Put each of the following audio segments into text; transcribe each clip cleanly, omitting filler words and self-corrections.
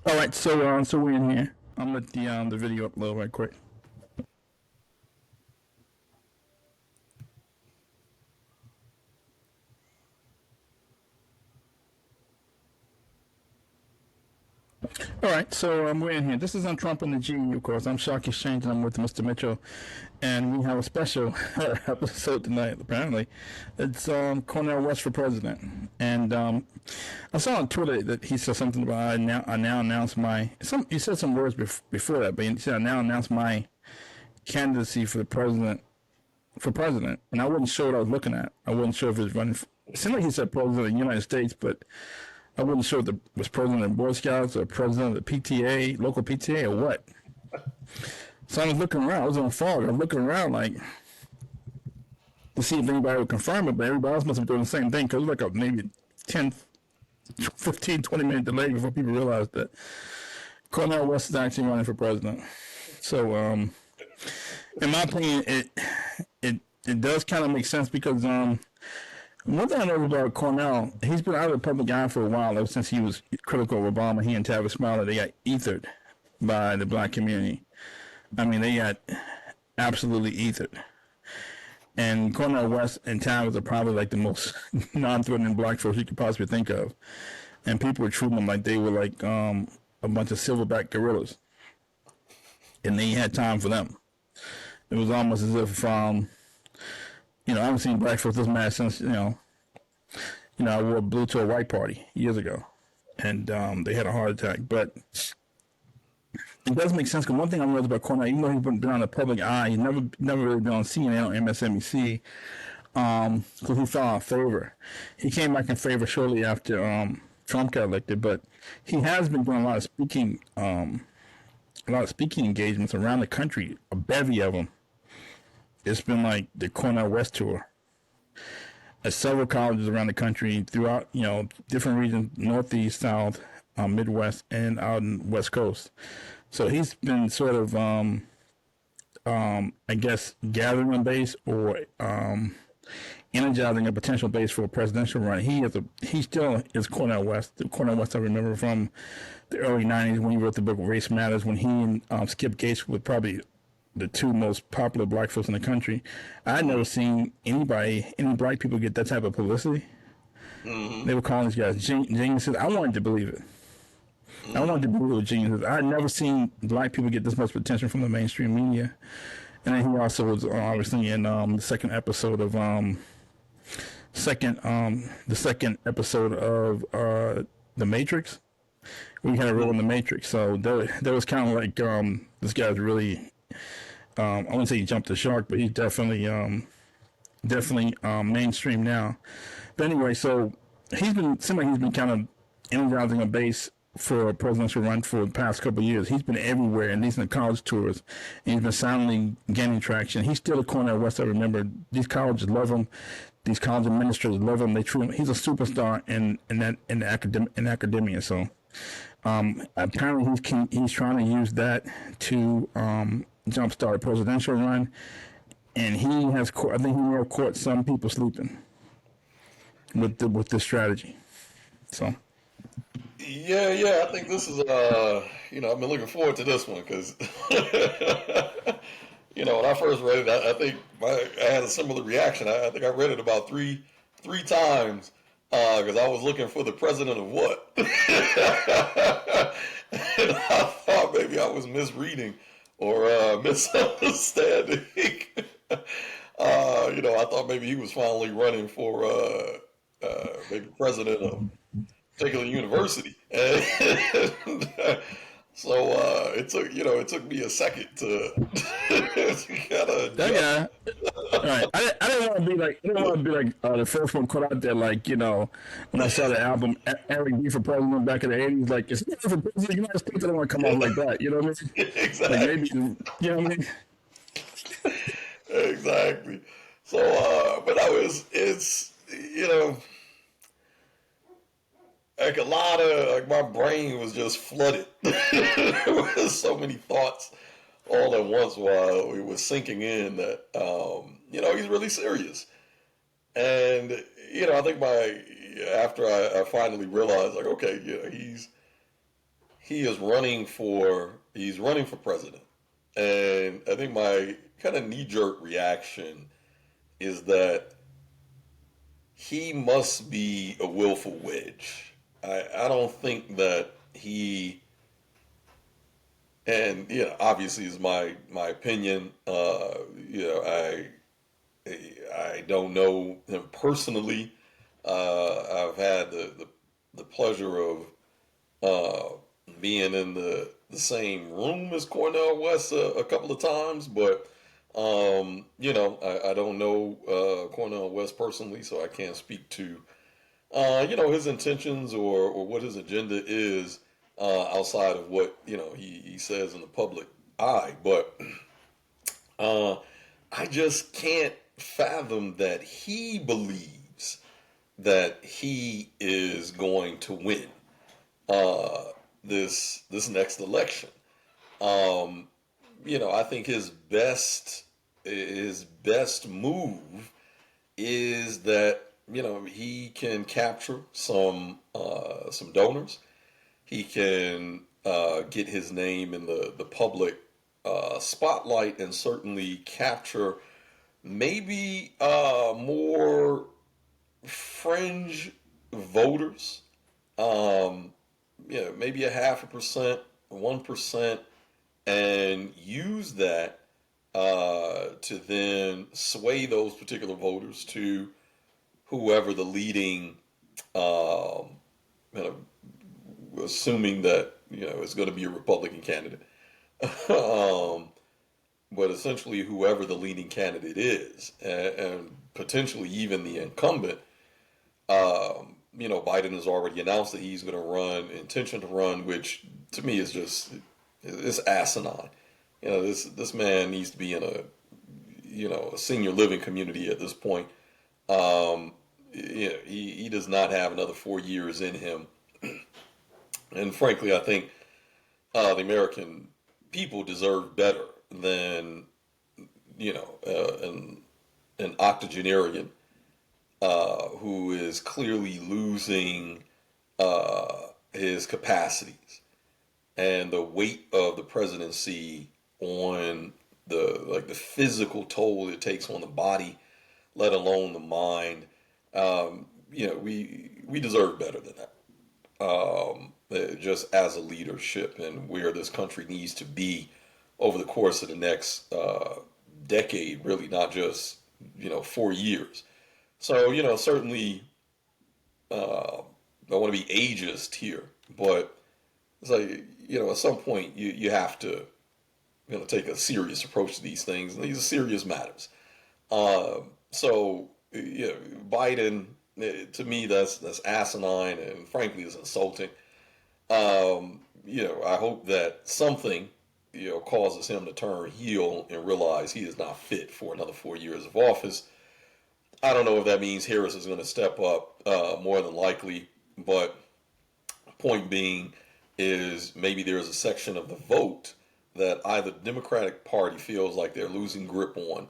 All right, so we're in here. I'm gonna let the video upload right quick. All right, so we're in here. This is on Trump and the G, of course. I'm Shock Exchange, and I'm with Mr. Mitchell, and we have a special episode tonight. Apparently, it's Cornel West for president, and I saw on Twitter that he said something about I now announce my He said some words before that, but he said I now announce my candidacy for the president and I wasn't sure what I was looking at. I wasn't sure if it was running. It seemed like he said president of the United States, but I wasn't sure if it was president of the Boy Scouts or president of the PTA, local PTA, or what. So I was looking around. I was on fog. I was looking around like to see if anybody would confirm it, but everybody else must have been doing the same thing because it was like a maybe 10, 15, 20-minute delay before people realized that Cornel West is actually running for president. So, in my opinion, it does kind of make sense because one thing I know about Cornel, he's been out of the public eye for a while, ever since he was critical of Obama. He and Tavis Smiley, they got ethered by the black community. I mean, they got absolutely ethered. And Cornel West and Tavis are probably like the most non-threatening black folks you could possibly think of. And people were treating them like they were like a bunch of silverback gorillas. And they had time for them. It was almost as if, I haven't seen black folks this mad since, I wore blue to a white party years ago. And they had a heart attack. But it does make sense, because one thing I realized about Cornel, even though he's been on the public eye, he's never really been on CNN or MSNBC, because he fell out of favor. He came back in favor shortly after Trump got elected, but he has been doing a lot of speaking engagements around the country, a bevy of them. It's been like the Cornel West tour at several colleges around the country, throughout, different regions, Northeast, South, Midwest, and out in West Coast. So he's been sort of, I guess, gathering a base or energizing a potential base for a presidential run. He still is Cornel West. The Cornel West I remember from the early 90s when he wrote the book Race Matters, when he and Skip Gates were probably the two most popular black folks in the country. I'd never seen any black people get that type of publicity. Mm-hmm. They were calling these guys geniuses. I wanted to believe it. Mm-hmm. I wanted to believe it was geniuses. I'd never seen black people get this much attention from the mainstream media. And then he also was obviously in the second episode of The Matrix. We had a role in The Matrix, so that was kind of like this guy's really. I wouldn't say he jumped the shark, but he's definitely mainstream now. But anyway, so he's been kind of energizing a base for a presidential run for the past couple of years. He's been everywhere, and these are the college tours, and he's been silently gaining traction. He's still a Cornel West. I remember these colleges love him. These college administrators love him. They treat him. He's a superstar in academia. So apparently he's trying to use that to jumpstart a presidential run, and I think he may have caught some people sleeping with this strategy. So. Yeah, I think this is, I've been looking forward to this one because, when I first read it, I think I had a similar reaction. I think I read it about three times because I was looking for the president of what? And I thought maybe I was misreading or misunderstanding. I thought maybe he was finally running for maybe president of particular university, and so it took me a second to kind of. That guy. All right, I didn't want to be like the first one caught out there, like when I saw the album Eric B for President back in the '80s, like it's not for President of the United States. I don't want to come out like that, you know what I mean? Exactly. Like maybe, you know what I mean? Exactly. So, but it's like a lot of my brain was just flooded with so many thoughts all at once while we were sinking in that he's really serious. And I think after I finally realized, like, okay, he's running for president. And I think my kind of knee jerk reaction is that he must be a willful wedge. I don't think that he, and obviously is my opinion. I don't know him personally. I've had the pleasure of uh, being in the same room as Cornel West a couple of times, but I don't know Cornel West personally, so I can't speak to his intentions or what his agenda is outside of what he says in the public eye. But uh, I just can't fathom that he believes that he is going to win uh, this next election. Um, I think his best move is that he can capture some donors. He can get his name in the public spotlight and certainly capture maybe more fringe voters. Um, maybe a 0.5%, 1%, and use that to then sway those particular voters to whoever the leading, um, you know, assuming that it's going to be a Republican candidate, um, but essentially whoever the leading candidate is, and potentially even the incumbent. Biden has already announced that he's going to intention to run, which to me is just it's asinine. This man needs to be in a senior living community at this point. Um, he does not have another 4 years in him, and frankly, I think the American people deserve better than an octogenarian who is clearly losing his capacities and the weight of the presidency on the physical toll it takes on the body, let alone the mind. We deserve better than that. Just as a leadership and where this country needs to be over the course of the next decade, really not just 4 years. So certainly I want to be ageist here, but it's like at some point you have to take a serious approach to these things, and these are serious matters. So Biden, to me, that's asinine and frankly is insulting. I hope that something causes him to turn heel and realize he is not fit for another 4 years of office. I don't know if that means Harris is going to step up, more than likely, but point being is maybe there's a section of the vote that either the Democratic Party feels like they're losing grip on,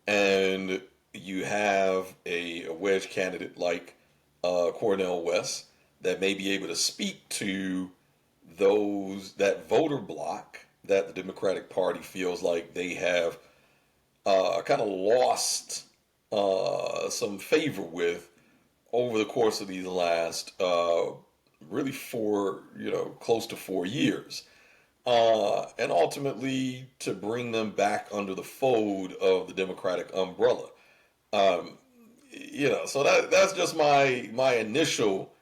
and you have a wedge candidate like Cornel West that may be able to speak to that voter block that the Democratic Party feels like they have kind of lost some favor with over the course of these last really close to 4 years, and ultimately to bring them back under the fold of the Democratic umbrella. Um, so that's just my initial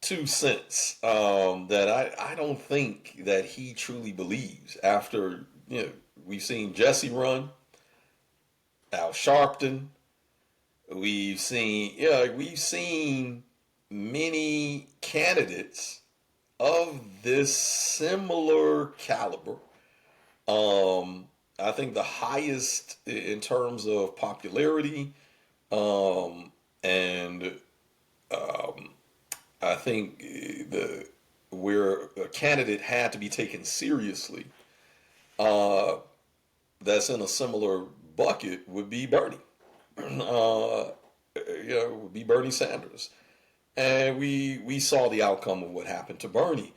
2 cents. That I don't think that he truly believes after we've seen Jesse run, Al Sharpton. We've seen many candidates of this similar caliber. I think the highest in terms of popularity, and um, I think where a candidate had to be taken seriously, uh, that's in a similar bucket would be Bernie. Would be Bernie Sanders. And we saw the outcome of what happened to Bernie.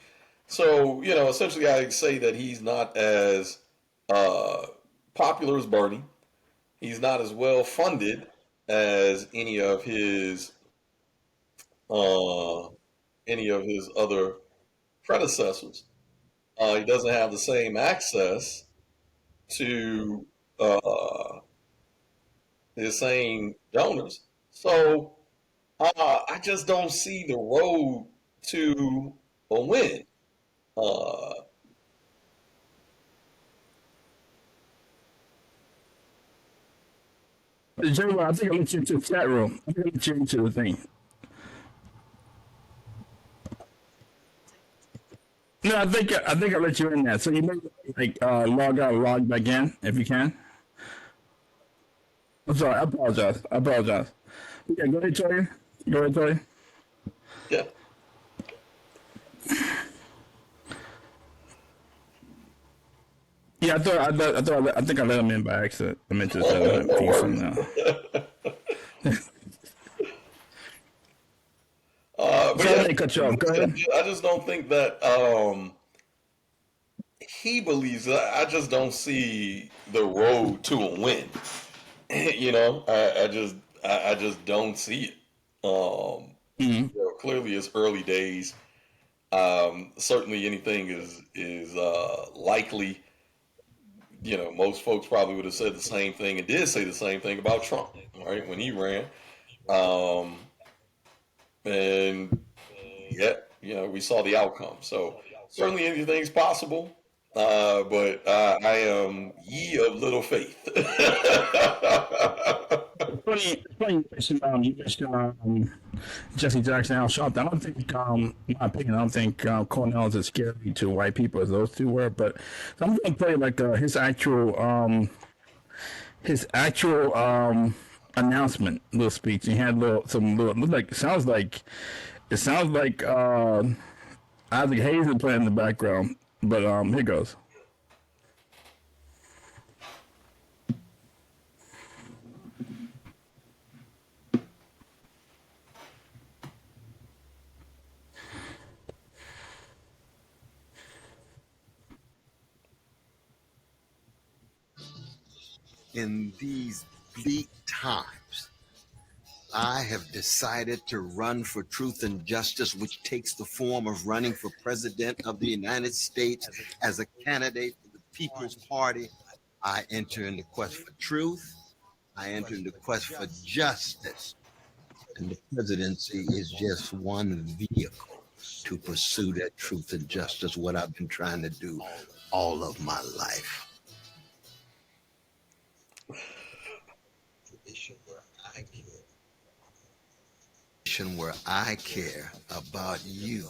So, essentially, I say that he's not as uh, popular as Bernie. He's not as well funded as uh, any of his other predecessors. He doesn't have the same access to uh, his same donors. So I just don't see the road to a win. Uh, Jay, I think I let you into the chat room. I think I let you into the thing. No, I think I let you in there. So you may like log out, log back in if you can. I'm sorry. I apologize. I apologize. Yeah, go ahead, Tori. Go ahead, Tori. yeah. Yeah, I think I let him in by accident. I meant to No ping some worries. now. But So I yeah, may cut you off. Go ahead. I just don't think that he believes that. I just don't see the road to a win. I just don't see it. Mm-hmm. Clearly, it's early days. Certainly, anything is likely. Most folks probably would have said the same thing and did say the same thing about Trump, right, when he ran. Um, and yet, we saw the outcome. So certainly anything's possible. But I am ye of little faith. Funny, you mentioned Jesse Jackson, Al Sharpton. I don't think, in my opinion, I don't think Cornell is as scary to white people as those two were. But I'm going to play like his actual announcement, little speech. He had some little look like it sounds like Isaac Hayes is playing in the background. But here goes. In these bleak times, I have decided to run for truth and justice, which takes the form of running for president of the United States as a candidate for the People's Party. I enter in the quest for truth. I enter in the quest for justice. And the presidency is just one vehicle to pursue that truth and justice, what I've been trying to do all of my life. Where I care about you.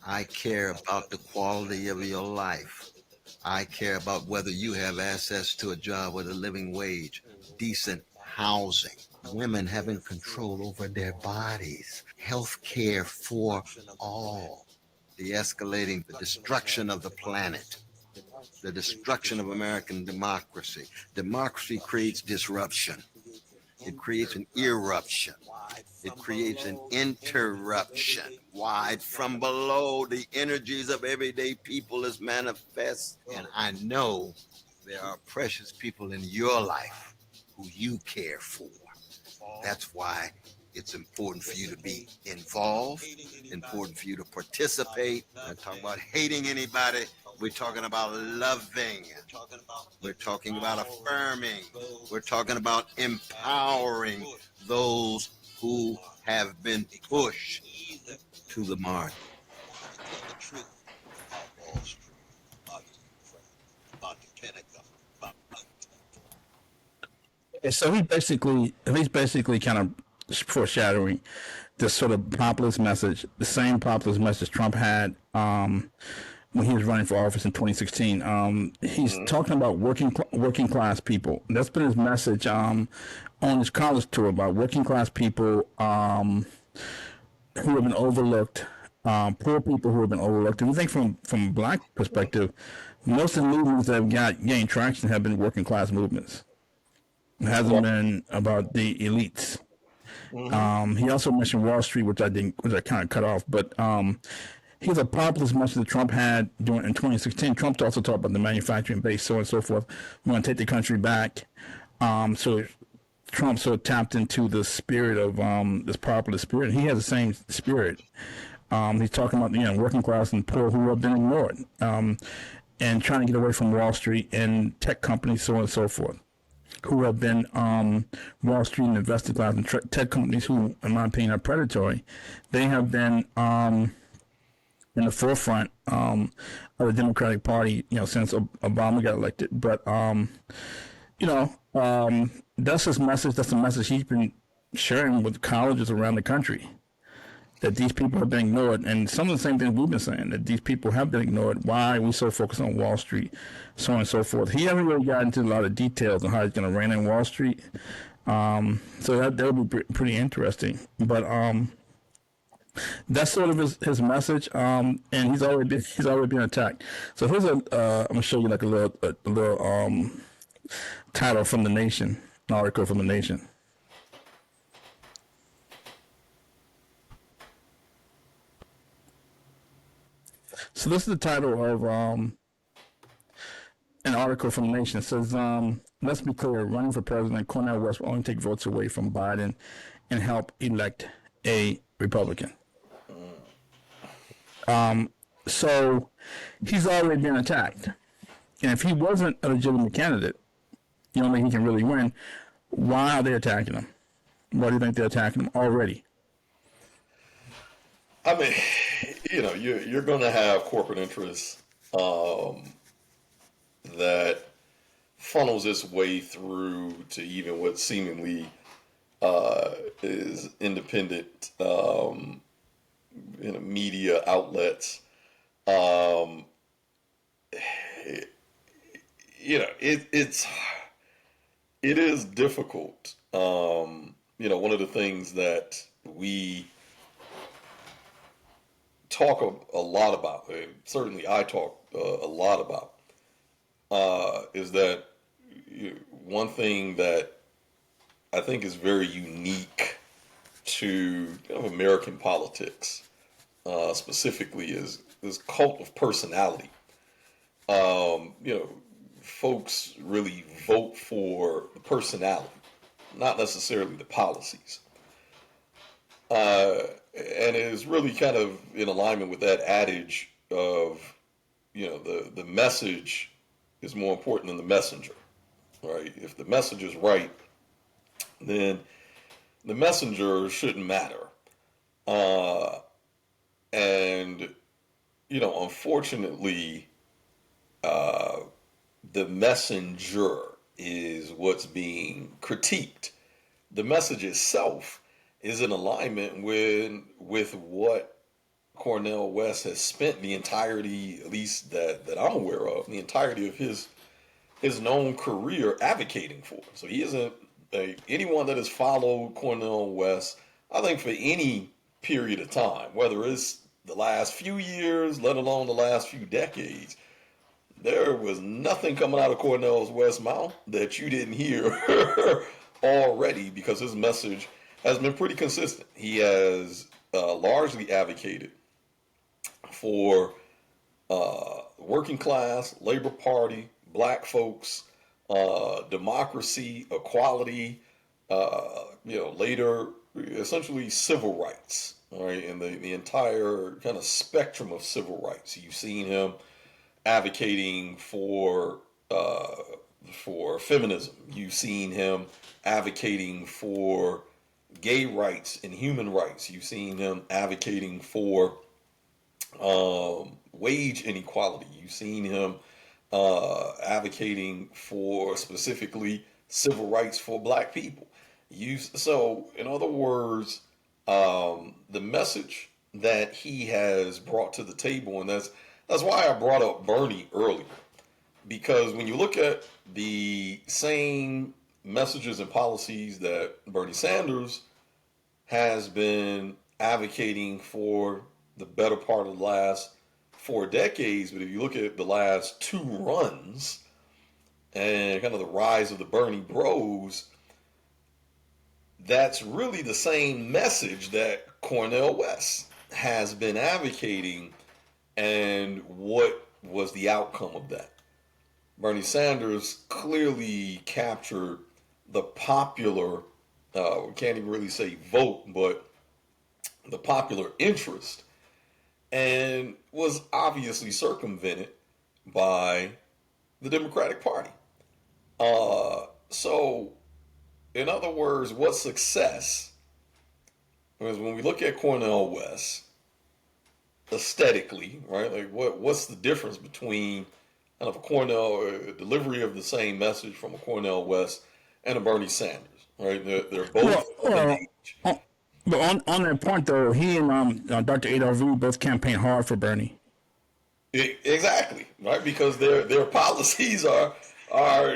I care about the quality of your life. I care about whether you have access to a job with a living wage, decent housing, women having control over their bodies, health care for all, de-escalating the destruction of the planet, the destruction of American democracy. Democracy creates disruption. It creates an eruption. It creates an interruption. Wide from below, the energies of everyday people is manifest. And I know there are precious people in your life who you care for. That's why it's important for you to be involved, important for you to participate. I'm not talking about hating anybody. We're talking about loving. We're talking about affirming. We're talking about empowering those who have been pushed to the margin. So he's basically kind of foreshadowing this sort of populist message, the same populist message Trump had when he was running for office in 2016. He's talking about working class people. That's been his message on his college tour, about working class people who have been overlooked, poor people who have been overlooked. And we think from a black perspective, most of the movements that have gained traction have been working class movements. It hasn't been about the elites. Mm-hmm. He also mentioned Wall Street, which I kind of cut off, but he's a populist message that Trump had during in 2016. Trump also talked about the manufacturing base, so on and so forth. We want to take the country back. So Trump sort of tapped into the spirit of this populist spirit. He has the same spirit. He's talking about working class and poor who have been ignored, and trying to get away from Wall Street and tech companies, so on and so forth, who have been Wall Street and investor class and tech companies who, in my opinion, are predatory. They have been in the forefront of the Democratic Party, since Obama got elected. But that's his message. That's the message he's been sharing with colleges around the country. That these people have been ignored, and some of the same things we've been saying, that these people have been ignored. Why are we so focused on Wall Street, so on and so forth? He hasn't really gotten into a lot of details on how he's going to rein in Wall Street, so that'll be pretty interesting. But that's sort of his message, and he's already been attacked. So here's I'm gonna show you like a little title from the Nation, an article from the Nation. So this is the title of an article from the Nation. It says, let's be clear, running for president, Cornel West will only take votes away from Biden and help elect a Republican. So he's already been attacked. And if he wasn't a legitimate candidate, you don't think he can really win, why are they attacking him? Why do you think they're attacking him already? I mean, you're going to have corporate interests that funnels its way through to even what seemingly is independent media outlets. It is difficult. One of the things that we talk a lot about, and certainly I talk a lot about, is that one thing that I think is very unique to American politics, specifically, is this cult of personality. Folks really vote for the personality, not necessarily the policies. And it is really kind of in alignment with that adage of, the message is more important than the messenger, right? If the message is right, then the messenger shouldn't matter. And, unfortunately, the messenger is what's being critiqued. The message itself is in alignment with what Cornel West has spent the entirety, at least that I'm aware of, the entirety of his known career advocating for. So he isn't anyone that has followed Cornel West, I think, for any period of time, whether it's the last few years, let alone the last few decades. There was nothing coming out of Cornel West's mouth that you didn't hear already, because his message has been pretty consistent. He has largely advocated for working class, Labor Party, black folks, democracy, equality, later essentially civil rights, right? And the entire kind of spectrum of civil rights. You've seen him advocating for feminism. You've seen him advocating for gay rights and human rights. You've seen him advocating for wage inequality. You've seen him advocating for specifically civil rights for black people. So, in other words, the message that he has brought to the table, and that's why I brought up Bernie earlier, because when you look at the same messages and policies that Bernie Sanders has been advocating for the better part of the last 4 decades, but if you look at the last 2 runs and kind of the rise of the Bernie bros, that's really the same message that Cornel West has been advocating And what was the outcome of that? Bernie Sanders clearly captured the popular, we can't even really say vote, but the popular interest, and was obviously circumvented by the Democratic Party. So, in other words, what success? Because when we look at Cornel West aesthetically, right? Like, what's the difference between kind of a Cornell delivery of the same message from a Cornel West and a Bernie Sanders, right? They're both Well, of an well, age. but on that point though, he and Dr. Adolph Reed both campaigned hard for Bernie. Exactly, right? Because their policies are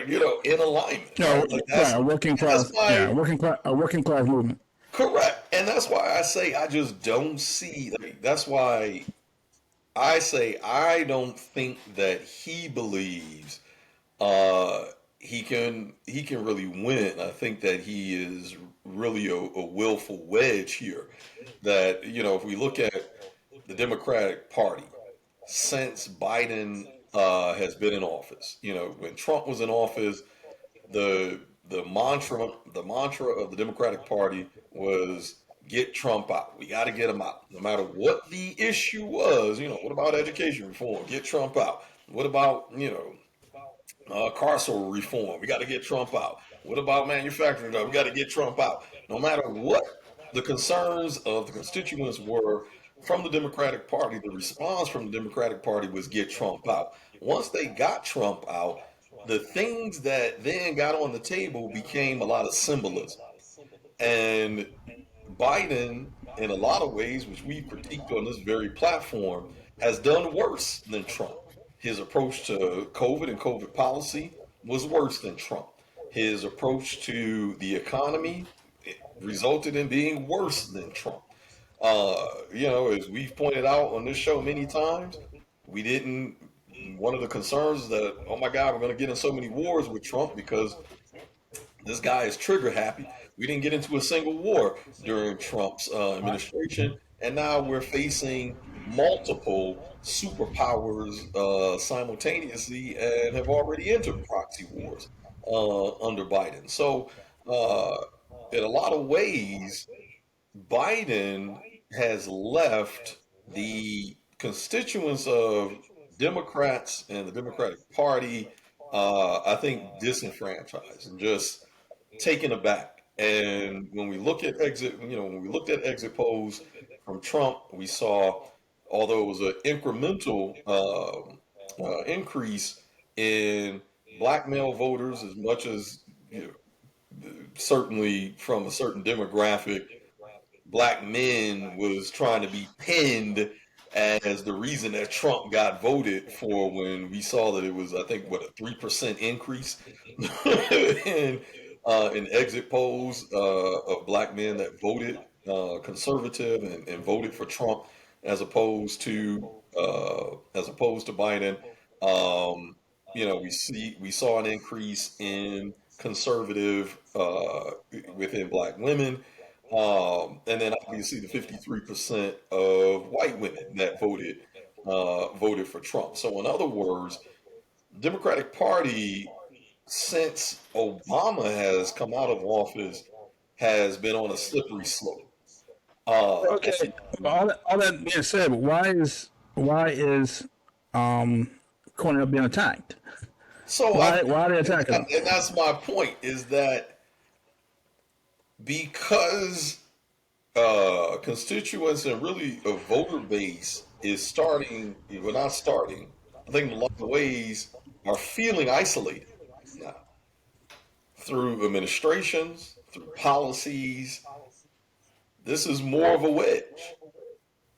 in alignment, No, right? Like right, that's a working that's class, yeah, my a working class movement. correct, and that's why I say I just don't see. Like, that's why I say I don't think that he believes uh, he can really win. I think that he is really a willful wedge here. That if we look at the Democratic Party since Biden has been in office, when Trump was in office, the the mantra of the Democratic Party was get Trump out. We got to get him out, no matter what the issue was. What about education reform? Get Trump out. What about carceral reform? We got to get Trump out. What about manufacturing jobs? We got to get Trump out. No matter what the concerns of the constituents were from the Democratic Party, the response from the Democratic Party was get Trump out. Once they got Trump out, the things that then got on the table became a lot of symbolism. And Biden, in a lot of ways, which we critiqued on this very platform, has done worse than Trump. His approach to COVID and COVID policy was worse than Trump. His approach to the economy resulted in being worse than Trump. As we've pointed out on this show many times, we didn't. One of the concerns is that, oh my God, we're going to get in so many wars with Trump because this guy is trigger happy. We didn't get into a single war during Trump's administration, and now we're facing multiple superpowers simultaneously and have already entered proxy wars under Biden. So, in a lot of ways, Biden has left the constituents of Democrats and the Democratic Party, I think, disenfranchised and just taken aback. And when we looked at exit polls from Trump, we saw, although it was an incremental increase in black male voters, as much as certainly from a certain demographic, black men was trying to be pinned as the reason that Trump got voted for when we saw that it was, I think, what, a 3% increase in in exit polls of black men that voted conservative and voted for Trump as opposed to Biden. Um, we saw an increase in conservative within black women. And then obviously the 53% of white women that voted for Trump. So in other words, Democratic Party since Obama has come out of office has been on a slippery slope. Okay, all that being said, why is um Cornell being attacked? So Why are they attacking him? and that's my point is that because constituents and really a voter base is starting, we're not starting, I think in a lot of ways are feeling isolated now through administrations, through policies. This is more of a wedge.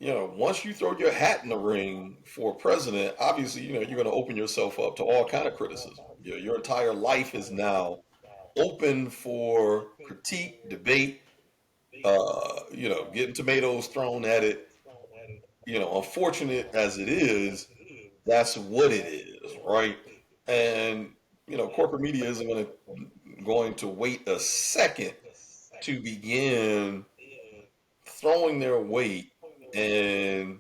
Once you throw your hat in the ring for president, obviously, you're going to open yourself up to all kind of criticism. Your entire life is now open for critique, debate, getting tomatoes thrown at it. Unfortunate as it is, that's what it is, right? And corporate media isn't going to wait a second to begin throwing their weight and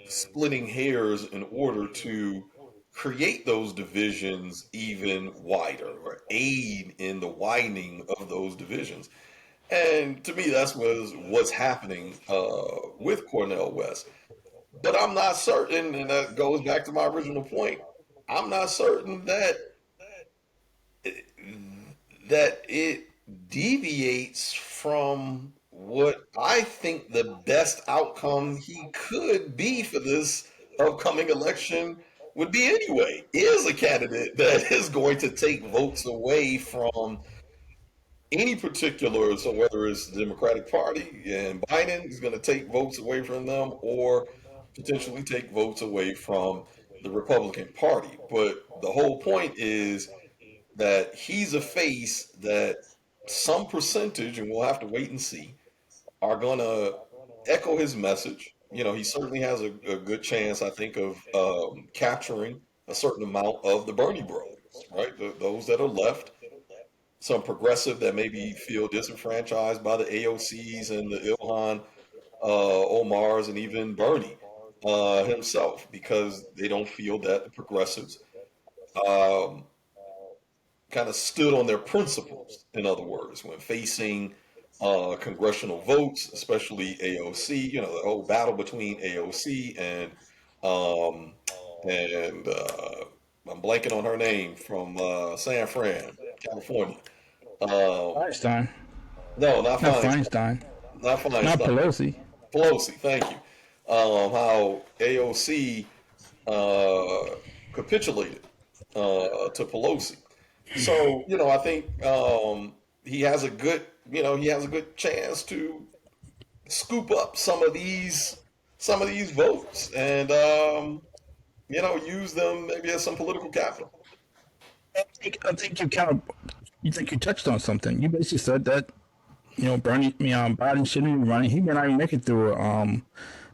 splitting hairs in order to create those divisions even wider or aid in the widening of those divisions. And to me, that's what's happening with Cornel West. But I'm not certain, and that goes back to my original point. I'm not certain that it deviates from what I think the best outcome he could be for this upcoming election would be anyway. Is a candidate that is going to take votes away from any particular, so whether it's the Democratic Party and Biden is going to take votes away from them, or potentially take votes away from the Republican Party. But the whole point is that he's a face that some percentage, and we'll have to wait and see, are going to echo his message. He certainly has a good chance, I think, of capturing a certain amount of the Bernie brothers, right? Those that are left, some progressive that maybe feel disenfranchised by the AOCs and the Ilhan Omars and even Bernie himself, because they don't feel that the progressives um, kind of stood on their principles, in other words, when facing congressional votes, especially AOC, the whole battle between AOC um, and I'm blanking on her name from San Fran, California. Um, Feinstein, no, not not Feinstein. Feinstein, Not not Feinstein. Pelosi. Pelosi, thank you. How AOC uh, capitulated to Pelosi. So I think he has a good chance to scoop up some of these votes and use them maybe as some political capital. I think you think you touched on something. You basically said that Biden shouldn't be running. He may not even make it through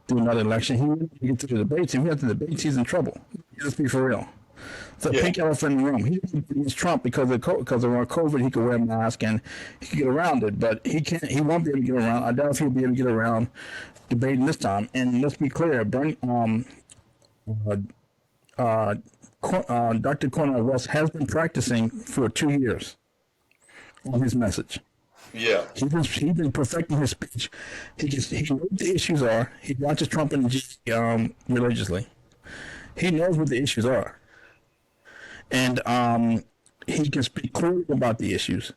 another election. He may not get through the debates. If he has the debates, he's in trouble. Let's be for real. It's a Yeah, pink elephant in the room. He against Trump because of COVID. He could wear a mask and he could get around it, but he can't. He won't be able to get around. I doubt if he'll be able to get around debating this time. And let's be clear, Bernie, uh, uh, Dr. Cornel West has been practicing for 2 years on his message. yeah, He's been perfecting his speech. He knows what the issues are. He watches Trump and religiously. He knows what the issues are, and he can speak clearly about the issues.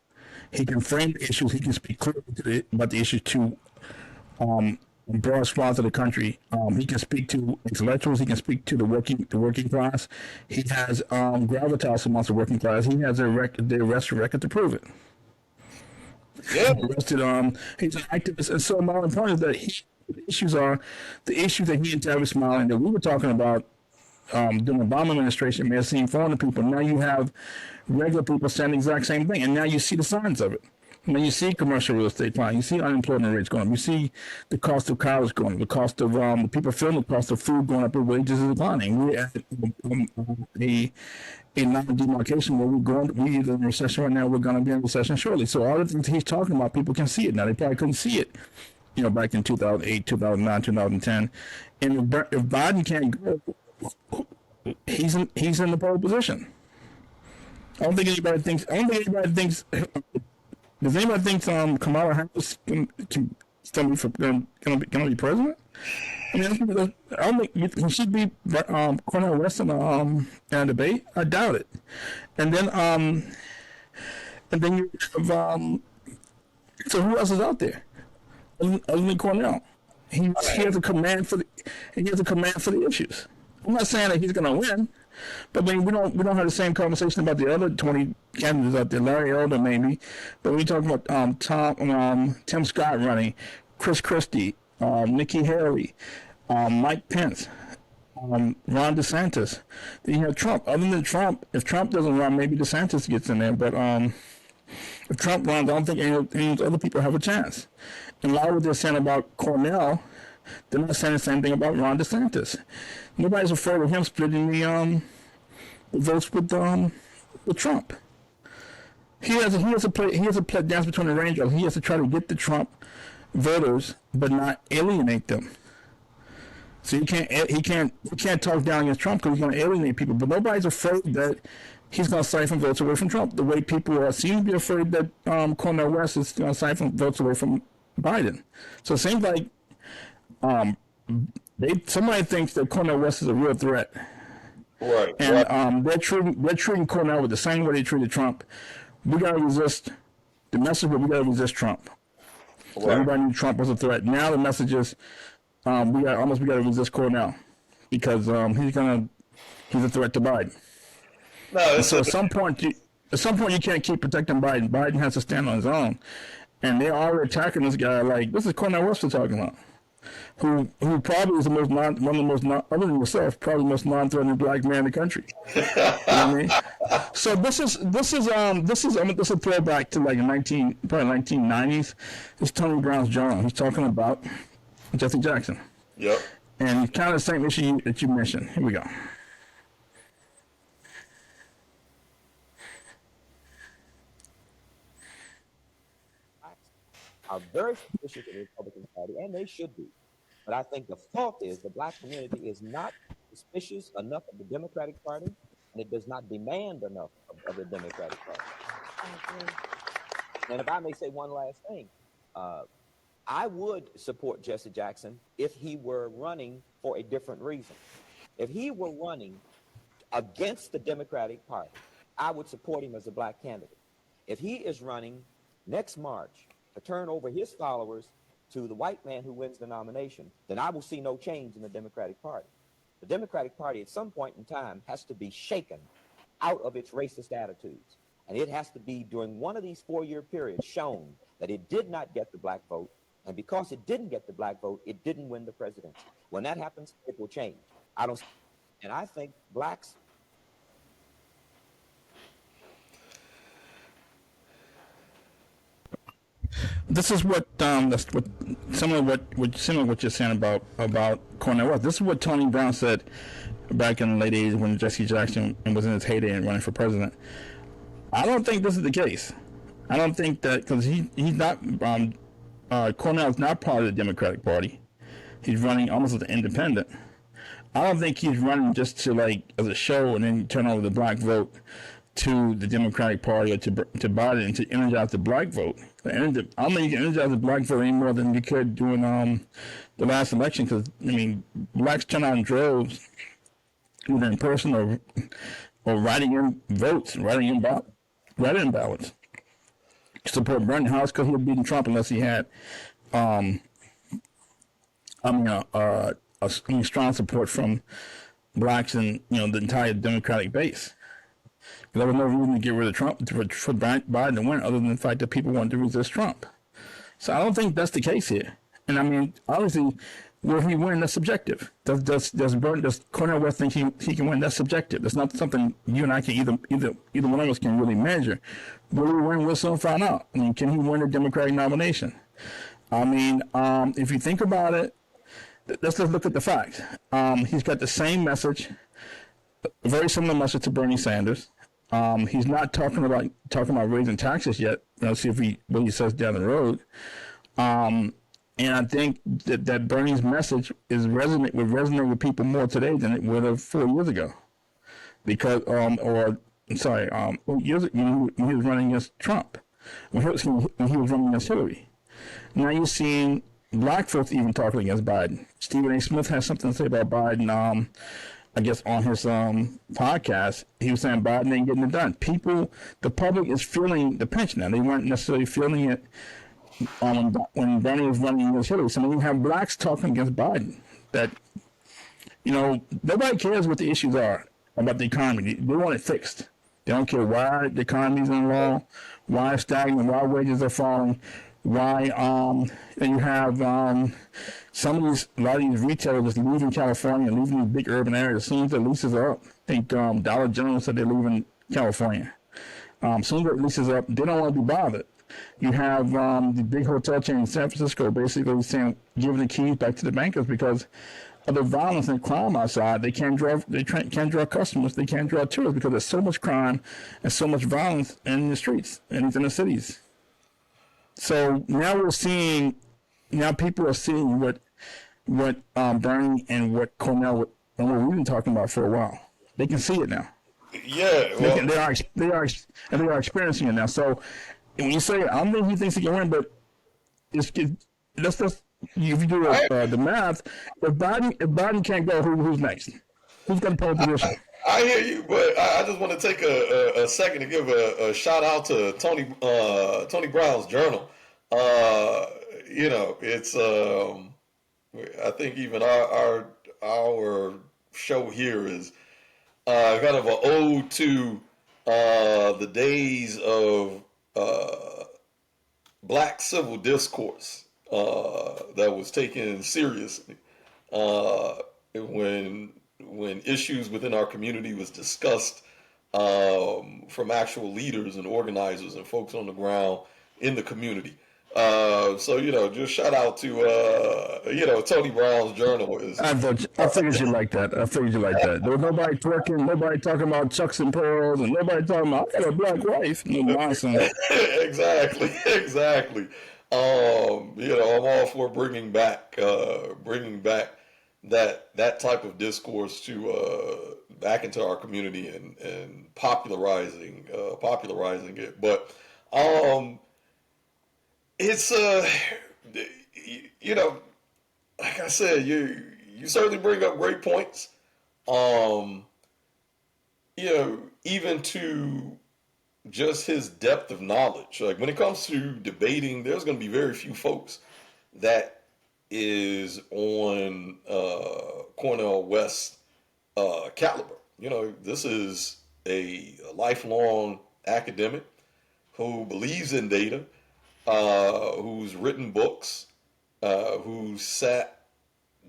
He can frame the issues. He can speak clearly about the issues to a broad swath of the country. He can speak to intellectuals. He can speak to the working class. He has gravitas amongst the working class. He has the arrest record to prove it. yeah, Arrested. He's an activist, and so my point is that the issues are the issues that he and Travis Smiling that we were talking about during the Obama administration may have seen foreign people. Now you have regular people saying the exact same thing, and now you see the signs of it. Now you see commercial real estate declining. You see unemployment rates going up. You see the cost of college going up. The cost of the people feeling the cost of food going up. And wages is declining. We're at a non-demarcation where we're either in a recession right now. We're going to be in a recession shortly. So all the things he's talking about, people can see it now. They probably couldn't see it, back in 2008, 2009, 2010. And if Biden can't go, he's in the pole position. I don't think anybody thinks. I don't think anybody thinks. Does anybody think Kamala Harris can gonna be president? I mean, I don't think can she be Cornel West in a debate? I doubt it. And then you have so who else is out there? Other than Cornell, he has a command for the issues. I'm not saying that he's going to win, but I mean, we don't have the same conversation about the other 20 candidates out there. Larry Elder maybe, but we talk about Tim Scott running, Chris Christie, Nikki Haley, Mike Pence, Ron DeSantis. Then you have Trump. Other than Trump, if Trump doesn't run, maybe DeSantis gets in there. But if Trump runs, I don't think any of those other people have a chance. And a lot of what they're saying about Cornell, they're not saying the same thing about Ron DeSantis. Nobody's afraid of him splitting the votes with Trump. He has to play dance between the raindrops. He has to try to get the Trump voters, but not alienate them. So he can't talk down against Trump because he's going to alienate people. But nobody's afraid that he's going to siphon votes away from Trump. The way people seem to be afraid that Cornel West is going to siphon votes away from Biden. So it seems like somebody thinks that Cornel West is a real threat. Right. And they're treating Cornel with the same way they treated Trump. We got to resist the message, but we got to resist Trump. So everybody knew Trump was a threat. Now the message is we got to resist Cornel because he's a threat to Biden. No, so at some point you can't keep protecting Biden. Biden has to stand on his own, and they're already attacking this guy like this is Cornel West we're talking about, who probably is other than yourself, probably the most non-threatening black man in the country. You know what I mean? So this is a throwback to like probably 1990s. It's Tony Brown's John. He's talking about Jesse Jackson. Yep. And kind of the same issue that you mentioned. Here we go. Are very suspicious of the Republican Party, and they should be. But I think the fault is the black community is not suspicious enough of the Democratic Party, and it does not demand enough of the Democratic Party. And if I may say one last thing, I would support Jesse Jackson if he were running for a different reason. If he were running against the Democratic Party, I would support him as a black candidate. If he is running next March to turn over his followers to the white man who wins the nomination, then I will see no change in the Democratic Party. The Democratic Party at some point in time has to be shaken out of its racist attitudes. And it has to be during one of these 4-year periods shown that it did not get the black vote. And because it didn't get the black vote, it didn't win the presidency. When that happens, it will change. And I think blacks. This is what similar what you're saying about Cornel West. This is what Tony Brown said back in the late 80s when Jesse Jackson was in his heyday and running for president. I don't think this is the case. I don't think that because he's not Cornel is not part of the Democratic Party. He's running almost as an independent. I don't think he's running just to like as a show and then turn over the black vote to the Democratic Party or to Biden and to energize the black vote. I don't think you can energize the black vote any more than you could during the last election because, I mean, blacks turn out in droves, either in person or writing in votes, writing in ballots. Support Bernie House because he had beaten Trump unless he had, strong support from blacks and, the entire Democratic base. There was no reason to get rid of Trump for Biden to win other than the fact that people wanted to resist Trump. So I don't think that's the case here. And I mean, obviously, will he win? That's subjective. Does Cornel West think he can win? That's subjective. That's not something you and I can either one of us can really measure. Will he win? We'll soon find out. I mean, can he win a Democratic nomination? I mean, if you think about it, let's just look at the facts. He's got the same message, a very similar message to Bernie Sanders. He's not talking about raising taxes yet. Let's see what he says down the road. And I think that Bernie's message would resonate with people more today than it would have 4 years ago. Because years ago when he was running against Trump, when he was running against Hillary. Now you're seeing black folks even talking against Biden. Stephen A. Smith has something to say about Biden. I guess on his podcast, he was saying Biden ain't getting it done. The public is feeling the pinch now. They weren't necessarily feeling it when Bernie was running against Hillary. So when you have blacks talking against Biden, that, nobody cares what the issues are about the economy. They want it fixed. They don't care why the economy's in law, why it's stagnant, why wages are falling, why and you have a lot of these retailers just leaving California, leaving these big urban areas. As soon as the leases are up, I think Dollar General said they're leaving California. As soon as the leases are up, they don't want to be bothered. You have the big hotel chain in San Francisco basically saying giving the keys back to the bankers because of the violence and crime outside. They can't draw customers. They can't draw tourists because there's so much crime and so much violence in the streets and in the cities. So now people are seeing what what Bernie and what Cornel and what we've been talking about for a while. They can see it now. Yeah, They well, can, and they are experiencing it now. So when you say, I don't think he thinks he can win, but it's let's just if you do I, the math, if Biden can't go, who's next? Who's going to pole position? I hear you, but I just want to take a second to give a shout out to Tony Brown's journal. Uh, it's I think even our show here is kind of an ode to the days of black civil discourse that was taken seriously uh, when issues within our community was discussed from actual leaders and organizers and folks on the ground in the community. So just shout out to Tony Brown's journal is I figured you like that. I figured you like that. There was nobody twerking, nobody talking about chucks and pearls, and nobody talking about I got a black wife. No nonsense. exactly. I'm all for bringing back that type of discourse to back into our community and popularizing it. But it's like I said, you certainly bring up great points. Um, even to just his depth of knowledge. Like when it comes to debating, there's going to be very few folks that is on Cornel West caliber. This is a lifelong academic who believes in data, who's written books, who's sat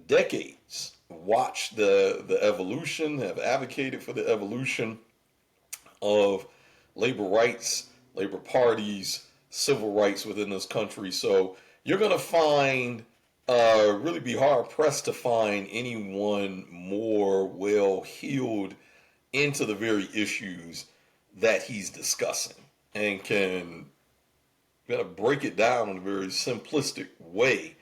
decades, watched the evolution, have advocated for the evolution of labor rights, labor parties, civil rights within this country. So you're going to find, really be hard pressed to find anyone more well heeled into the very issues that he's discussing and can kind of break it down in a very simplistic way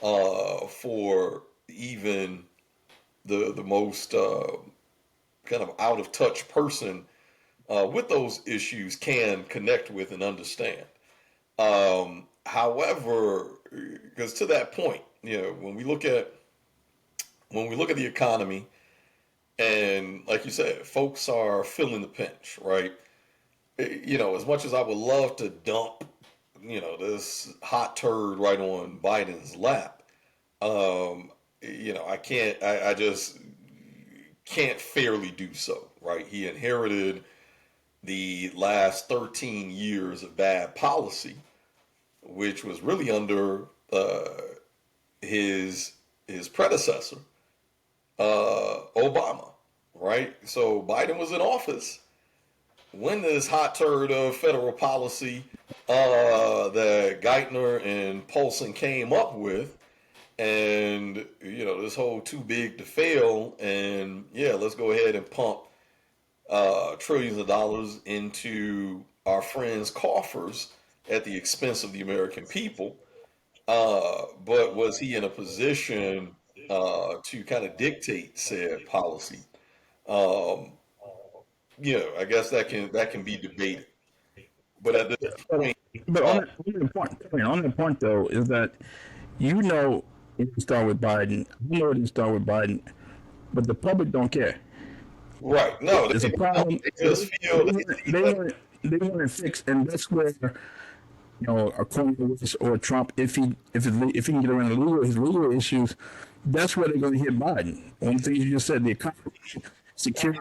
for even the most kind of out of touch person with those issues can connect with and understand. However, because to that point, when we look at the economy, and like you said, folks are feeling the pinch, right? As much as I would love to dump, this hot turd right on Biden's lap, I can't. I just can't fairly do so, right? He inherited the last 13 years of bad policy, which was really under his predecessor, Obama, right? So Biden was in office when this hot turd of federal policy that Geithner and Paulson came up with, and this whole too big to fail, and yeah, let's go ahead and pump trillions of dollars into our friends' coffers at the expense of the American people. But was he in a position to kind of dictate said policy? Um, I guess that can be debated. But at this point, But uh, on the point though, is that you know it can start with Biden. You know it can start with Biden, but the public don't care. right? No, It's a problem. they just feel they see They that. want they want it fixed, and that's where a Cornel or Trump, if he can get around his legal issues, that's where they're going to hit Biden. One thing you just said, the economy, security,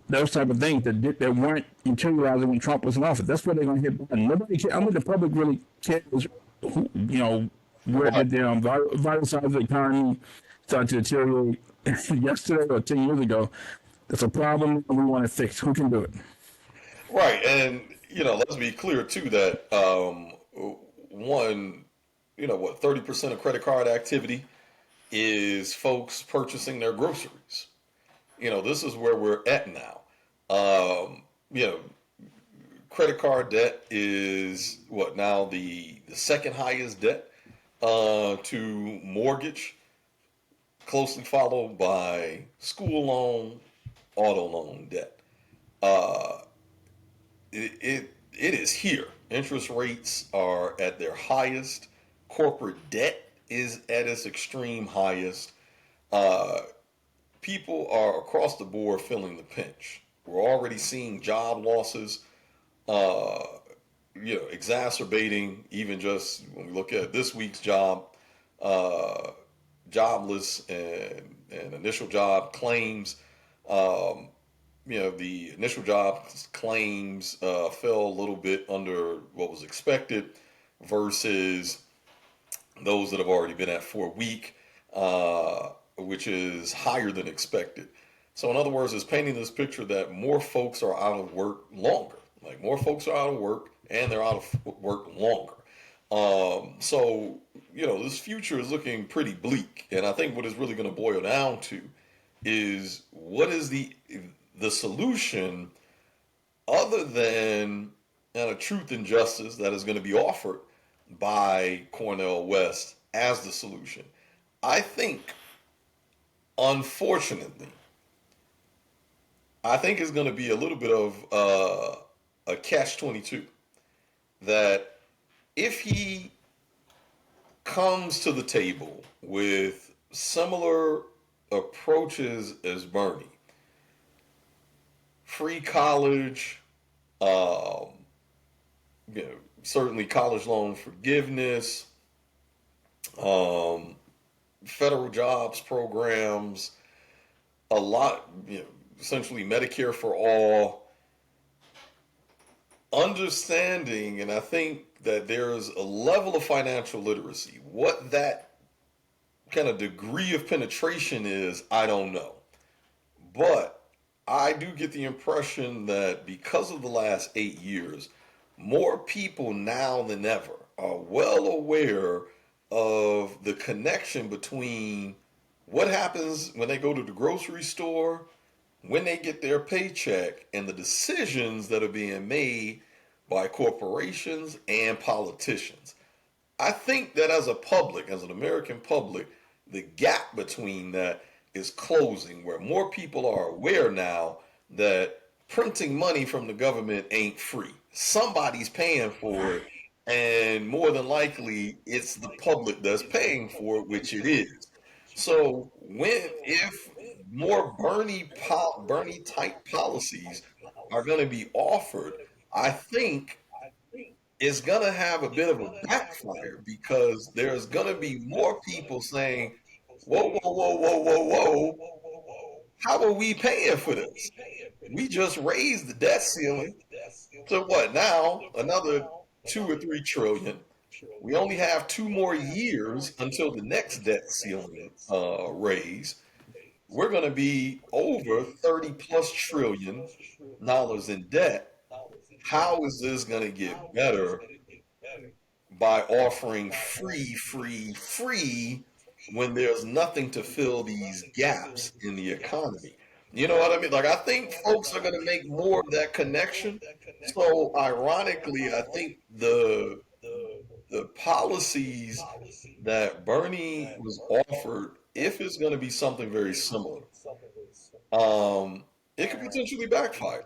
those type of things that weren't materializing when Trump was in office. That's where they're going to hit Biden. Nobody cares. I mean, the public really cares. Where Right. did the vital signs of the economy start to deteriorate yesterday or 10 years ago? That's a problem, and we want it fixed. Who can do it? Right, and let's be clear too that one, what 30% of credit card activity is folks purchasing their groceries. This is where we're at now. Um, you know, credit card debt is what now the second highest debt to mortgage, closely followed by school loan, auto loan debt. Uh, it is here. Interest rates are at their highest. Corporate debt is at its extreme highest. Uh, People are across the board feeling the pinch. We're already seeing job losses, uh, exacerbating. Even just when we look at this week's uh, jobless and initial job claims. Um, the initial job claims fell a little bit under what was expected versus those that have already been at for a week, which is higher than expected. So, in other words, it's painting this picture that more folks are out of work longer. Like, more folks are out of work and they're out of work longer. This future is looking pretty bleak. And I think what it's really going to boil down to is what is the solution other than a truth and justice that is going to be offered by Cornel West as the solution. I think, unfortunately, it's going to be a little bit of a catch-22 that if he comes to the table with similar approaches as Bernie, free college, um, certainly college loan forgiveness, um, federal jobs programs, a lot, essentially Medicare for all, understanding, and I think that there's a level of financial literacy. What that kind of degree of penetration is, I don't know. But I do get the impression that because of the last 8 years, more people now than ever are well aware of the connection between what happens when they go to the grocery store, when they get their paycheck, and the decisions that are being made by corporations and politicians. I think that as a public, as an American public, the gap between that is closing, where more people are aware now that printing money from the government ain't free. Somebody's paying for it, and more than likely, it's the public that's paying for it, which it is. So if more Bernie type policies are going to be offered, I think it's going to have a bit of a backfire because there's going to be more people saying, whoa, whoa, whoa, whoa, whoa, whoa, how are we paying for this? We just raised the debt ceiling to what now? Another 2 or 3 trillion. We only have 2 more years until the next debt ceiling raise. We're going to be over 30 plus trillion dollars in debt. How is this going to get better by offering free when there's nothing to fill these gaps in the economy? You know what I mean? Like, I think folks are going to make more of that connection. So, ironically, I think the policies that Bernie was offered, if it's going to be something very similar, um, it could potentially backfire.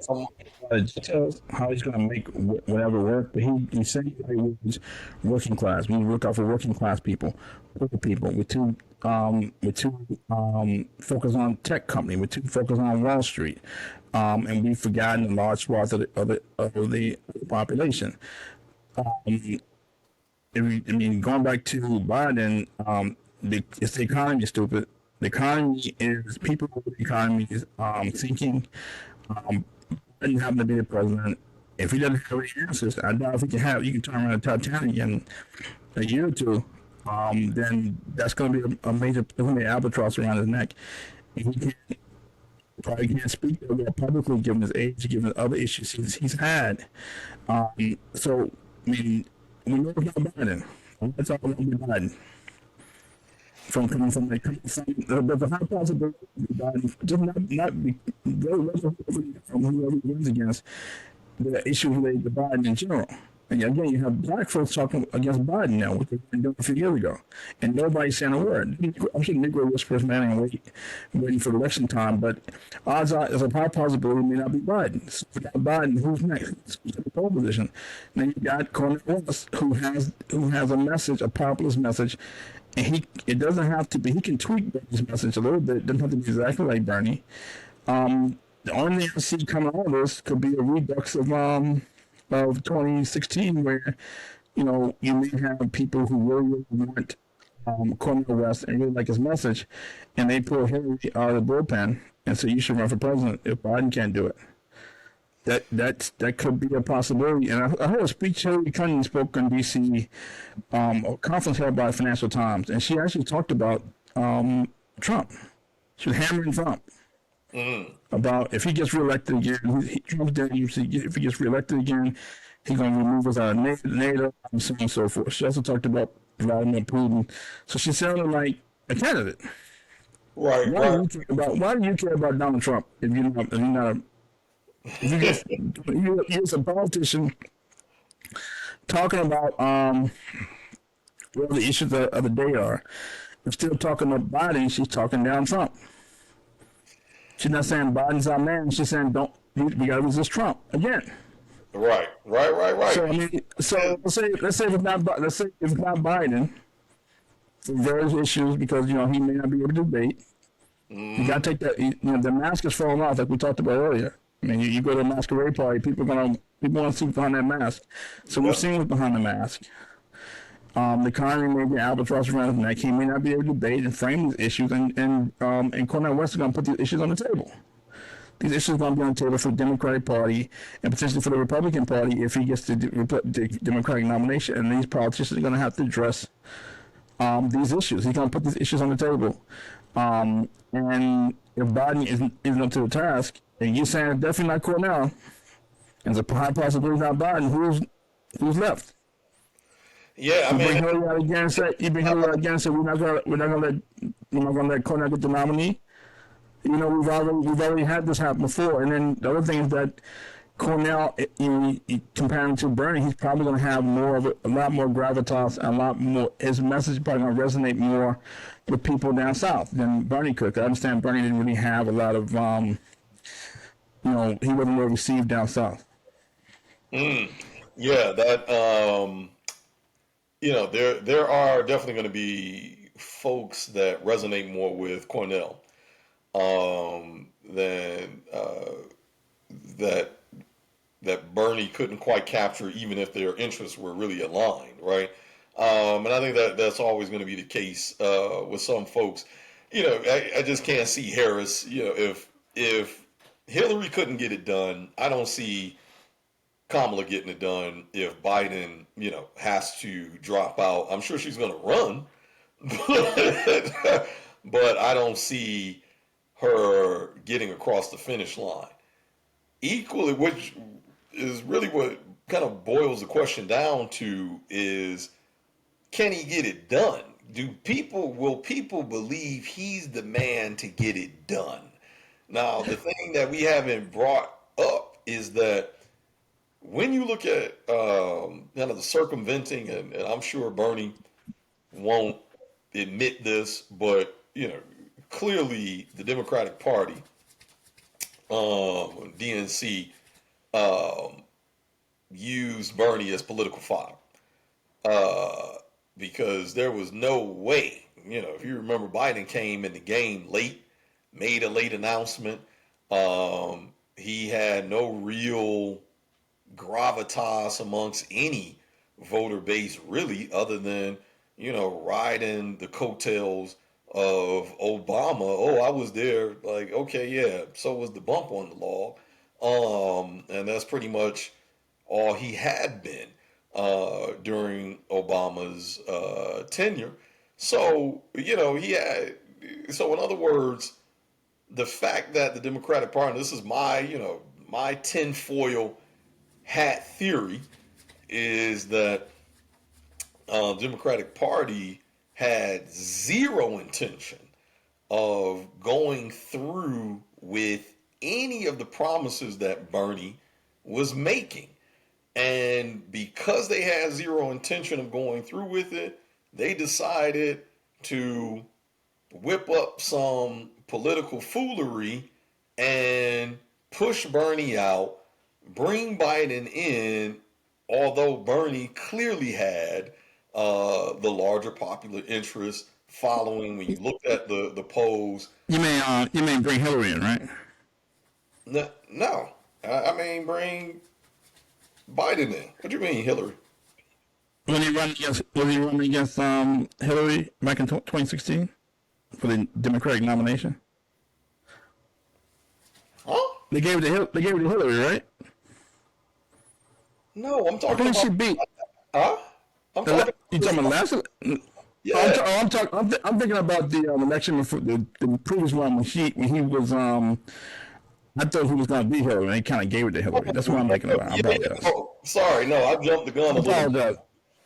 Some details how he's going to make whatever work, but he said he was working class. We look out for working class people, poor people. We're too focused on tech company. We're too focused on Wall Street, and we've forgotten a large swath of the population. Going back to Biden, it's the economy, stupid. The economy is people. The economy is sinking. Biden happen to be the president. If he doesn't have any answers, I doubt if he can have. You can turn around the Titanic in a year or two. Then that's going to be a major, going to be an albatross around his neck. And probably can't speak that way publicly, given his age, given other issues he's had. So, we know it's not Biden. That's all going to be Biden. From coming from the high possibility of Biden, just not be from whoever he runs against, the issue related to Biden in general. And again, you have black folks talking against Biden now, which they didn't do a few years ago, and nobody's saying a word. I'm sure Negro whispers, man, and waiting for election time, but odds are, there's a high possibility it may not be Biden. So if not Biden, who's next? Who's in the pole position? Then you got Cornel West, who has a message, a populist message, and it doesn't have to be. He can tweak Bernie's message a little bit. It doesn't have to be exactly like Bernie. The only thing I see coming out of this could be a redux of 2016, where you may have people who really want Cornel West and really like his message, and they pull Hillary out of the bullpen and say you should run for president if Biden can't do it. That could be a possibility. And I heard a speech Hillary Clinton spoke in D.C. A conference held by the Financial Times, and she actually talked about Trump. She was hammering Trump about if he gets reelected again. Trump's dead. If he gets reelected again, he's going to remove us out of NATO and so on and so forth. She also talked about Vladimir Putin. So she sounded like a candidate. Right. Why do you care about Donald Trump if you're just a politician talking about what the issues of the day are? You're still talking about Biden. She's talking down Trump. She's not saying Biden's our man. She's saying we got to resist Trump again. Right. So I mean, let's say if it's not Biden for various issues because he may not be able to debate. You got to take that. The mask is falling off, like we talked about earlier. I mean, you go to a masquerade party, people want to see what's behind that mask. So we're seeing what's behind the mask. The economy may be albatross around the neck. He may not be able to debate and frame these issues, and Cornel West is going to put these issues on the table. These issues are going to be on the table for the Democratic Party and potentially for the Republican Party if he gets the Democratic nomination. And these politicians are going to have to address these issues. He's going to put these issues on the table. And if Biden isn't up to the task, and you're saying it's definitely not Cornel, and it's a high possibility not Biden, who's left? Yeah, I You mean, bring Hillary out again and say we're not gonna let Cornel get the nominee. We've already had this happen before. And then the other thing is that Cornel, comparing to Bernie, he's probably going to have a lot more gravitas and a lot more. His message is probably going to resonate more with people down south than Bernie could. I understand Bernie didn't really have a lot of, he wasn't well received down south. yeah, that there are definitely going to be folks that resonate more with Cornel than that Bernie couldn't quite capture, even if their interests were really aligned, right? And I think that's always going to be the case with some folks. I just can't see Harris. If Hillary couldn't get it done, I don't see Kamala getting it done. If Biden, has to drop out, I'm sure she's going to run, but I don't see her getting across the finish line. Equally, which is really what kind of boils the question down to, is can he get it done? Will people believe he's the man to get it done? Now, the thing that we haven't brought up is that when you look at kind of the circumventing, and I'm sure Bernie won't admit this, but clearly the Democratic Party, DNC, used Bernie as political fodder because there was no way. If you remember, Biden came in the game late, made a late announcement. He had no real gravitas amongst any voter base, really, other than riding the coattails of Obama. Oh, I was there. Like, okay, yeah. So was the bump on the log, and that's pretty much all he had been during Obama's tenure. So he had. So in other words, the fact that the Democratic Party, this is my tinfoil hat theory, is that Democratic Party had zero intention of going through with any of the promises that Bernie was making. And because they had zero intention of going through with it, they decided to whip up some political foolery and push Bernie out, bring Biden in, although Bernie clearly had the larger popular interest following when you looked at the polls. You may bring Hillary in, right? No, I mean bring Biden in. What do you mean, Hillary? When he run against, was he running against Hillary back in 2016 for the Democratic nomination? Huh? They gave it to Hillary, right? No, I'm Who talking did she about. beat? Huh? I'm talking. You talking about last? Yeah. I'm thinking about the election before the previous one when he was I thought he was going to be Hillary, and they kind of gave it to Hillary. That's what I'm thinking about. I Yeah, yeah. apologize. Oh, sorry. No, I jumped the gun I a little bit. apologize.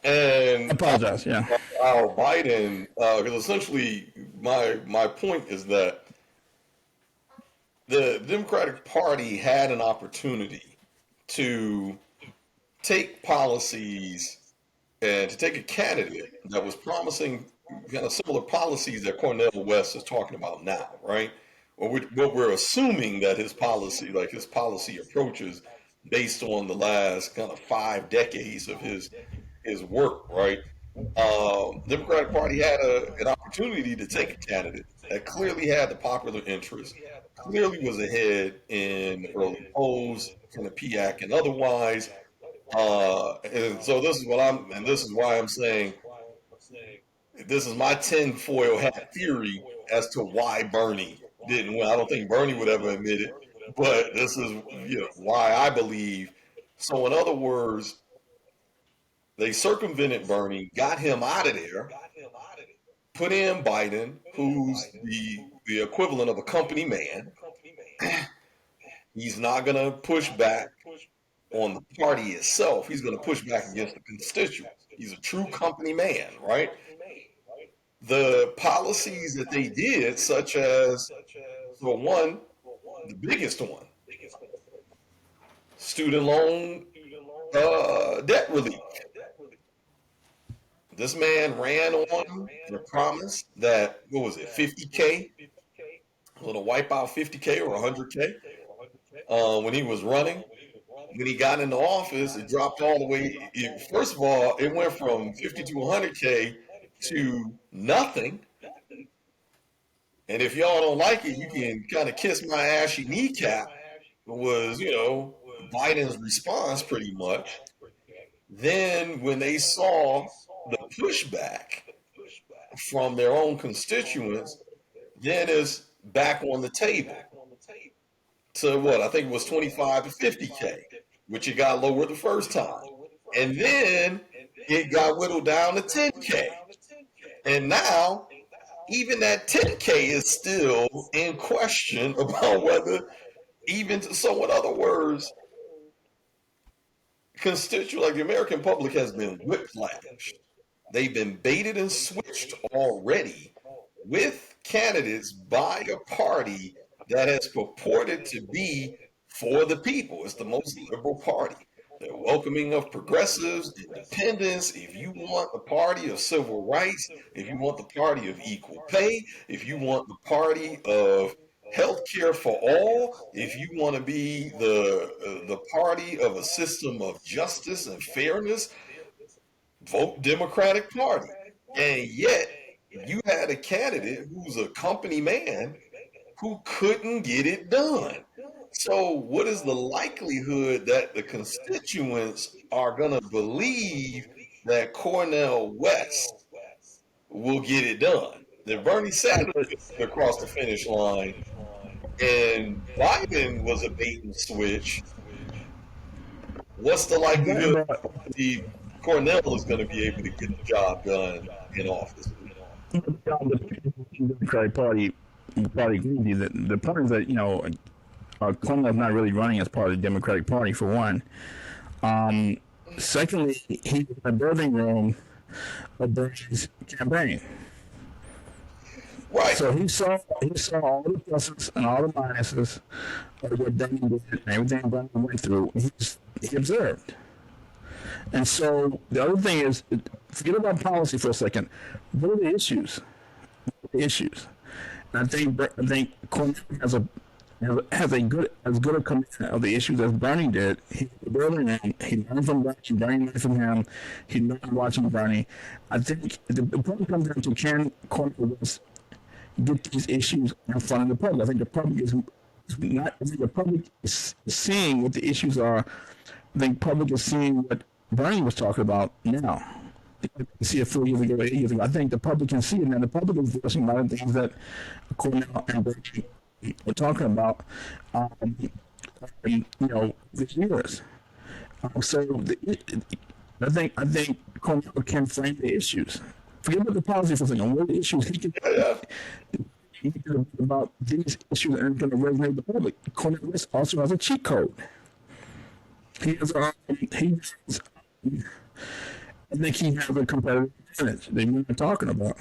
I And apologize. Yeah. how Biden, because essentially my point is that the Democratic Party had an opportunity to take policies and to take a candidate that was promising kind of similar policies that Cornel West is talking about now, right? Or what we're assuming that his policy, like his policy approaches, based on the last kind of 5 decades of his work, right? Democratic Party had an opportunity to take a candidate that clearly had the popular interest, clearly was ahead in the early polls, kind of PIAC and otherwise. And so this is why I'm saying this is my tinfoil hat theory as to why Bernie didn't win. I don't think Bernie would ever admit it, but this is why I believe. So in other words, they circumvented Bernie, got him out of there, put in Biden, who's the equivalent of a company man. He's not going to push back on the party itself. He's going to push back against the constituents. He's a true company man, right? The policies that they did, such as, for one, the biggest one, student loan debt relief. This man ran on the promise that, what was it, 50K? Going to wipe out 50K or 100K when he was running. When he got into office, it dropped all the way. First of all, it went from 50 to 100K to nothing. And if y'all don't like it, you can kind of kiss my ashy kneecap. Was, Biden's response pretty much. Then when they saw the pushback from their own constituents, then it's back on the table. To what? I think it was 25 to 50K, which it got lower the first time. And then it got whittled down to 10K. And now, even that 10K is still in question about whether, so in other words, like the American public has been whiplashed. They've been baited and switched already with candidates by a party that has purported to be for the people. It's the most liberal party. They're welcoming of progressives, independents. If you want the party of civil rights, if you want the party of equal pay, if you want the party of health care for all, if you want to be the party of a system of justice and fairness, vote Democratic Party. And yet, you had a candidate who's a company man who couldn't get it done. So what is the likelihood that the constituents are going to believe that Cornel West will get it done? That Bernie Sanders across the finish line and Biden was a bait and switch. What's the likelihood that Cornel is going to be able to get the job done in office? The Democratic Party agree with you that the problem is that Cornel's not really running as part of the Democratic Party for one. Secondly, he's in the birthing room of Bernie's campaign. Right. So he saw all the pluses and all the minuses of what Bernie did and everything Bernie went through. He observed. And so the other thing is, forget about policy for a second. What are the issues? The issues. And I think Cornel has a good as good a command of the issues as Bernie did. He learned from Bernie. Bernie learned from him. He learned watching Bernie. I think the problem comes down to, can Cornel West get these issues in front of the public? I think the public is not. I think the public is seeing what the issues are. I think the public is seeing what Bernie was talking about now. See it 4 years ago, 8 years ago. I think the public can see it now. The public is voicing a lot of things that Cornel and Bernie were talking about, this years. I think Cornel can frame the issues. Forget about the policy for a second. What issues he can about these issues and going to resonate with the public. Cornel West also has a cheat code. He has I think he has a competitive advantage that we're not talking about.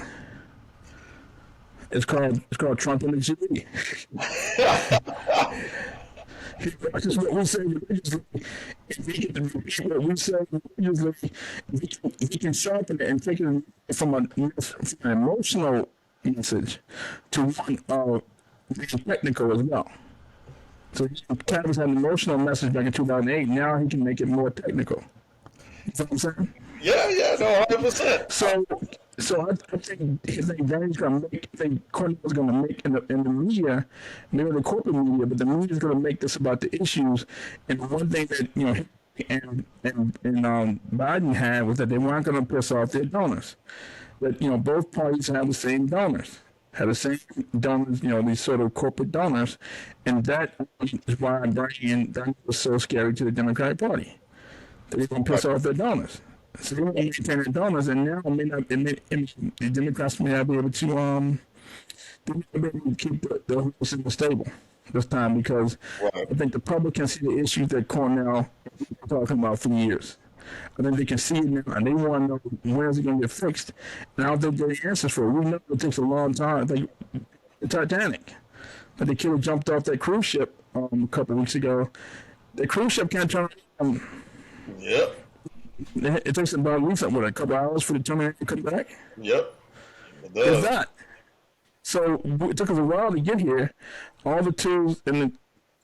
It's called Trump and the G. He practices what we say religiously. If he can repeat what we say religiously, if he can sharpen it and take it from an emotional message to one being technical as well. So Travis had an emotional message back in 2008. Now he can make it more technical. You know what I'm saying? Yeah, no, 100%. So I think Bernie's gonna make. I think Cornel's gonna make in the media, maybe the corporate media, but the media's gonna make this about the issues. And one thing that and Biden had was that they weren't gonna piss off their donors. That both parties have the same donors, have the same donors. These sort of corporate donors, and that is why Bernie was so scary to the Democratic Party. They're gonna piss off their donors. So they want to maintain their donors, and now the Democrats may not be able to keep the horse in the stable this time, because I think the public can see the issues that Cornel was talking about for years. I think they can see it now, and they want to know when is it going to get fixed. And I don't think there are answers for it. We know it takes a long time. I think the Titanic, that the kid who jumped off that cruise ship a couple of weeks ago, the cruise ship can't turn around. Yep. It takes about at least a couple hours for the terminator to come back. Yep. It's that. So it took us a while to get here. All the tools in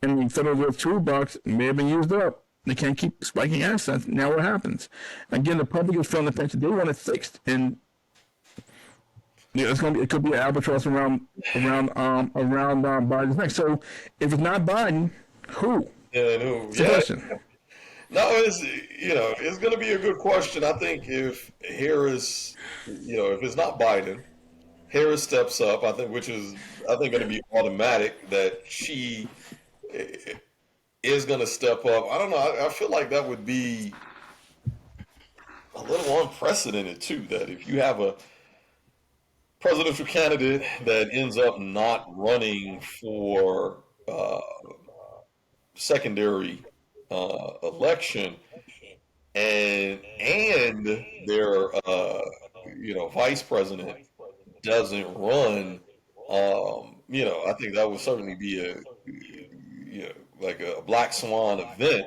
the Federal Reserve toolbox may have been used up. They can't keep spiking assets. Now what happens? Again, the public is feeling the pinch. They want it fixed, and it could be an albatross around Biden's neck. So if it's not Biden, who? Yeah, It's the question. No, it's going to be a good question. I think if Harris, if it's not Biden, Harris steps up. Which is going to be automatic that she is going to step up. I don't know. I feel like that would be a little unprecedented too. That if you have a presidential candidate that ends up not running for secondary election, and their vice president doesn't run, I think that would certainly be like a black swan event.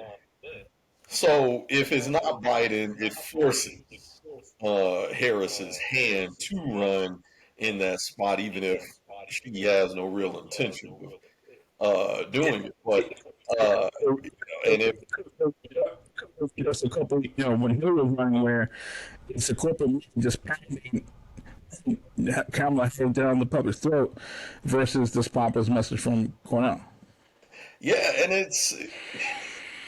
So if it's not Biden, it forces Harris's hand to run in that spot, even if she has no real intention of doing it. But and if just a couple, when Hillary was running, where it's a corporate just pounding Kamala Harris down the public's throat versus this populist message from Cornel. Yeah, and it's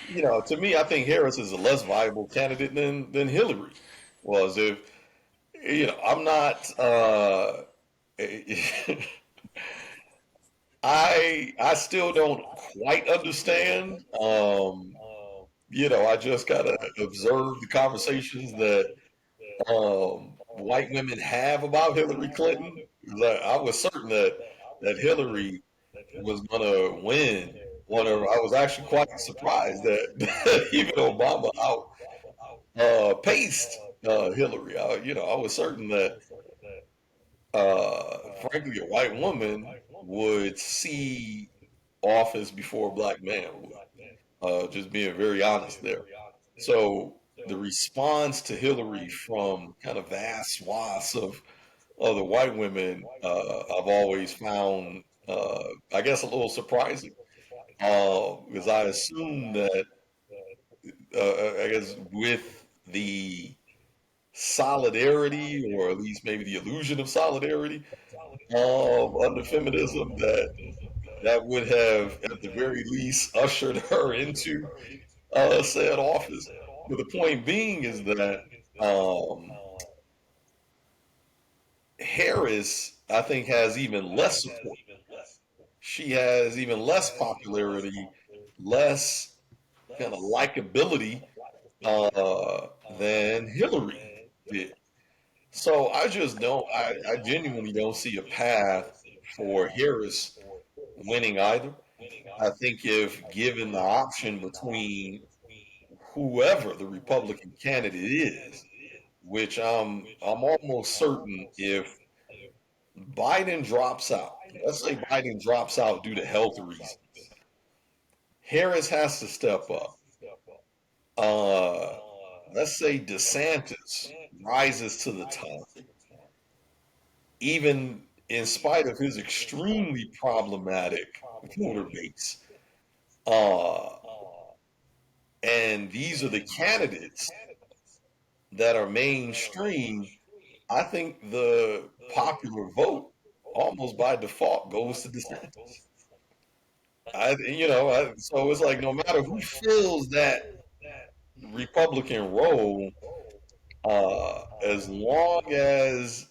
to me, I think Harris is a less viable candidate than Hillary was. If I'm not. I still don't quite understand. I just gotta observe the conversations that white women have about Hillary Clinton. I was certain that Hillary was gonna win. I was actually quite surprised that even Obama paced Hillary. I was certain that frankly, a white woman would see office before a black man would. Just being very honest there. So the response to Hillary from kind of vast swaths of other white women, I've always found, I guess, a little surprising, because I assume that, I guess, with the solidarity, or at least maybe the illusion of solidarity, under feminism, that would have, at the very least, ushered her into said office. But the point being is that Harris, I think, has even less support. She has even less popularity, less kind of likability than Hillary did. So I just don't, I genuinely don't see a path for Harris winning either. I think if given the option between whoever the Republican candidate is, which I'm almost certain if Biden drops out, let's say Biden drops out due to health reasons, Harris has to step up. Uh, let's say DeSantis rises to the top, even in spite of his extremely problematic voter base. Uh, and these are the candidates that are mainstream. I think the popular vote almost by default goes to DeSantis. So it's like no matter who fills that Republican role, as long as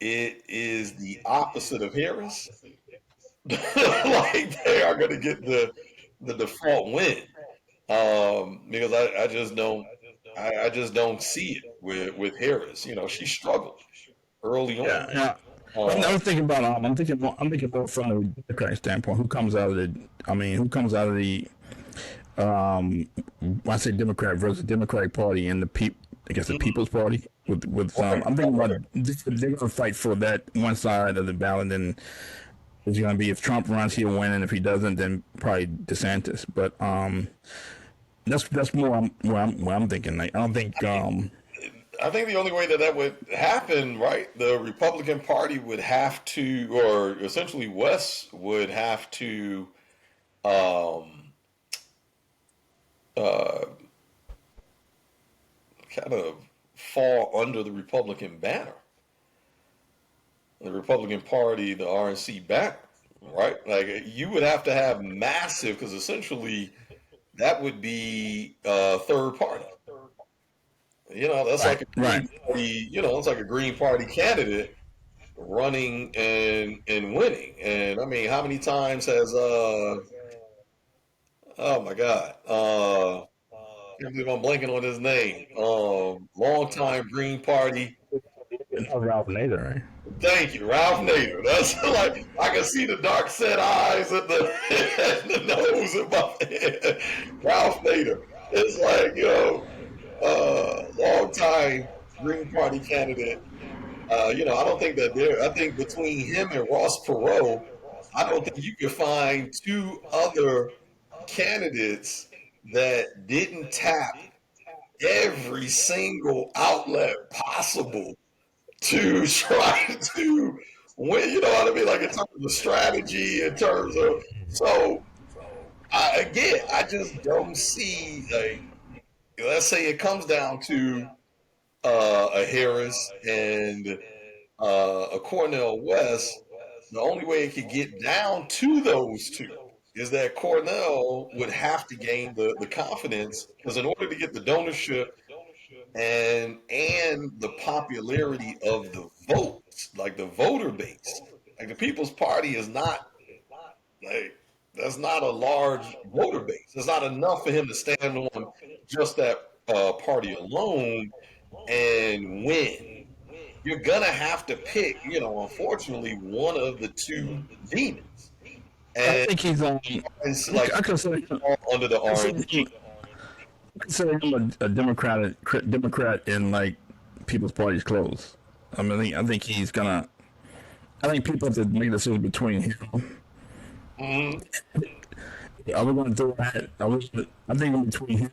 it is the opposite of Harris, like they are going to get the default win. Because I just don't see it with Harris. She struggled early Yeah, on. yeah. I'm thinking about I'm thinking about from the Democratic standpoint. Who comes out of the? I mean, who comes out of the? I say Democrat versus Democratic Party and I guess the People's Party with Okay. I'm thinking about they're going to fight for that one side of the ballot, and it's going to be if Trump runs, he'll win, and if he doesn't, then probably DeSantis. But that's more where I'm thinking. Like I don't think I think the only way that would happen, right? The Republican Party would have to, or essentially West would have to, um, uh, kind of fall under the Republican banner. The Republican Party, the RNC banner, right? Like you would have to have massive, because essentially that would be third party. That's like right, a right. Green Party. It's like a Green Party candidate running and winning. And I mean, how many times has oh my God, I can't believe I'm blanking on his name. Longtime Green Party. Ralph Nader, right? Thank you, Ralph Nader. That's like I can see the dark set eyes and the, and the nose in my head. Ralph Nader. It's like long time Green Party candidate. I don't think that there. I think between him and Ross Perot, I don't think you could find two other candidates that didn't tap every single outlet possible to try to win. You know what I mean? Like in terms of the strategy, in terms of so. I just don't see. Like, let's say it comes down to a Harris and a Cornel West. The only way it could get down to those two is that Cornell would have to gain the confidence, because in order to get the donorship and the popularity of the votes, like the voter base, like the People's Party is not like that's not a large voter base. It's not enough for him to stand on just that party alone and win. You're gonna have to pick, unfortunately, one of the two demons, I and think he's it's like I consider him, all under the I consider RNC. him, I consider him a Democrat in like People's Party's clothes. I think he's gonna. I think people have to make a decision between him. Mm-hmm. Are we going to do that? I think between him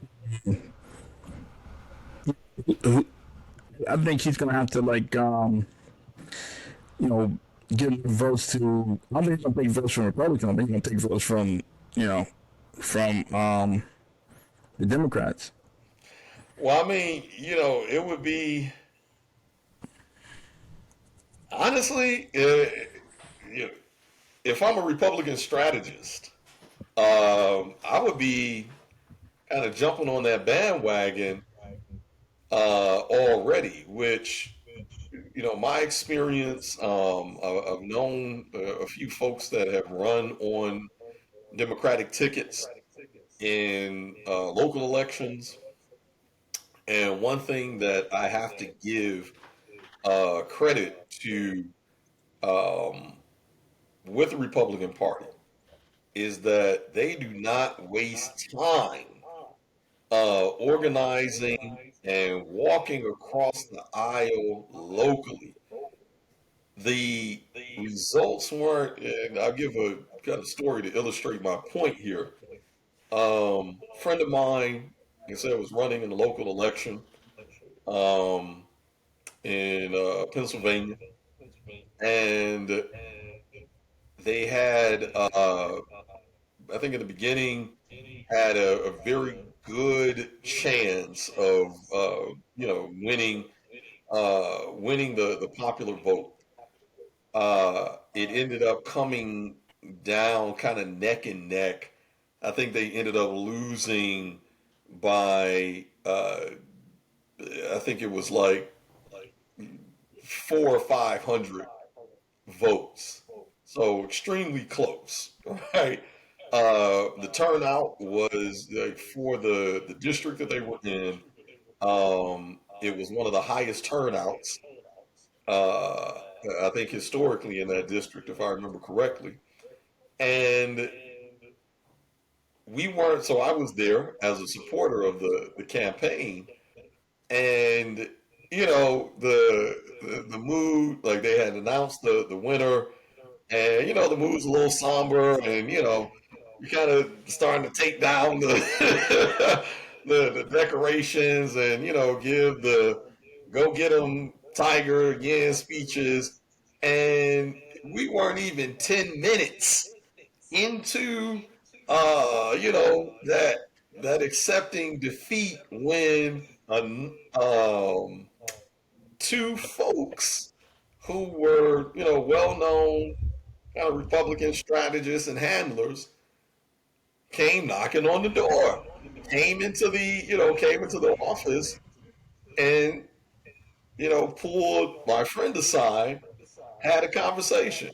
I think he's gonna have to like you know get votes to. I don't think he's gonna take votes from Republicans. I think he's gonna take votes from you know from the Democrats. Well, I mean, it would be honestly, you know, if I'm a Republican strategist, I would be kind of jumping on that bandwagon already. Which, my experience, I've known a few folks that have run on Democratic tickets in local elections, and one thing that I have to give credit to um, with the Republican Party is that they do not waste time organizing and walking across the aisle locally. The results weren't, and I'll give a kind of story to illustrate my point here. A friend of mine, like I said, was running in the local election um, in Pennsylvania, and they had, I think in the beginning, had a very good chance of winning the popular vote. It ended up coming down kind of neck and neck. I think they ended up losing by I think it was like 400 or 500 votes. So extremely close, right? The turnout was like for the district that they were in. It was one of the highest turnouts, uh, I think, historically in that district, if I remember correctly. And we weren't, so I was there as a supporter of the campaign. And, the mood, like they had announced the winner, and the mood's a little somber, and you're kind of starting to take down the the decorations, and give the "Go Get 'em, Tiger" again speeches, and we weren't even 10 minutes into that accepting defeat when two folks who were well known kind of Republican strategists and handlers came knocking on the door, came into the office, and pulled my friend aside, had a conversation.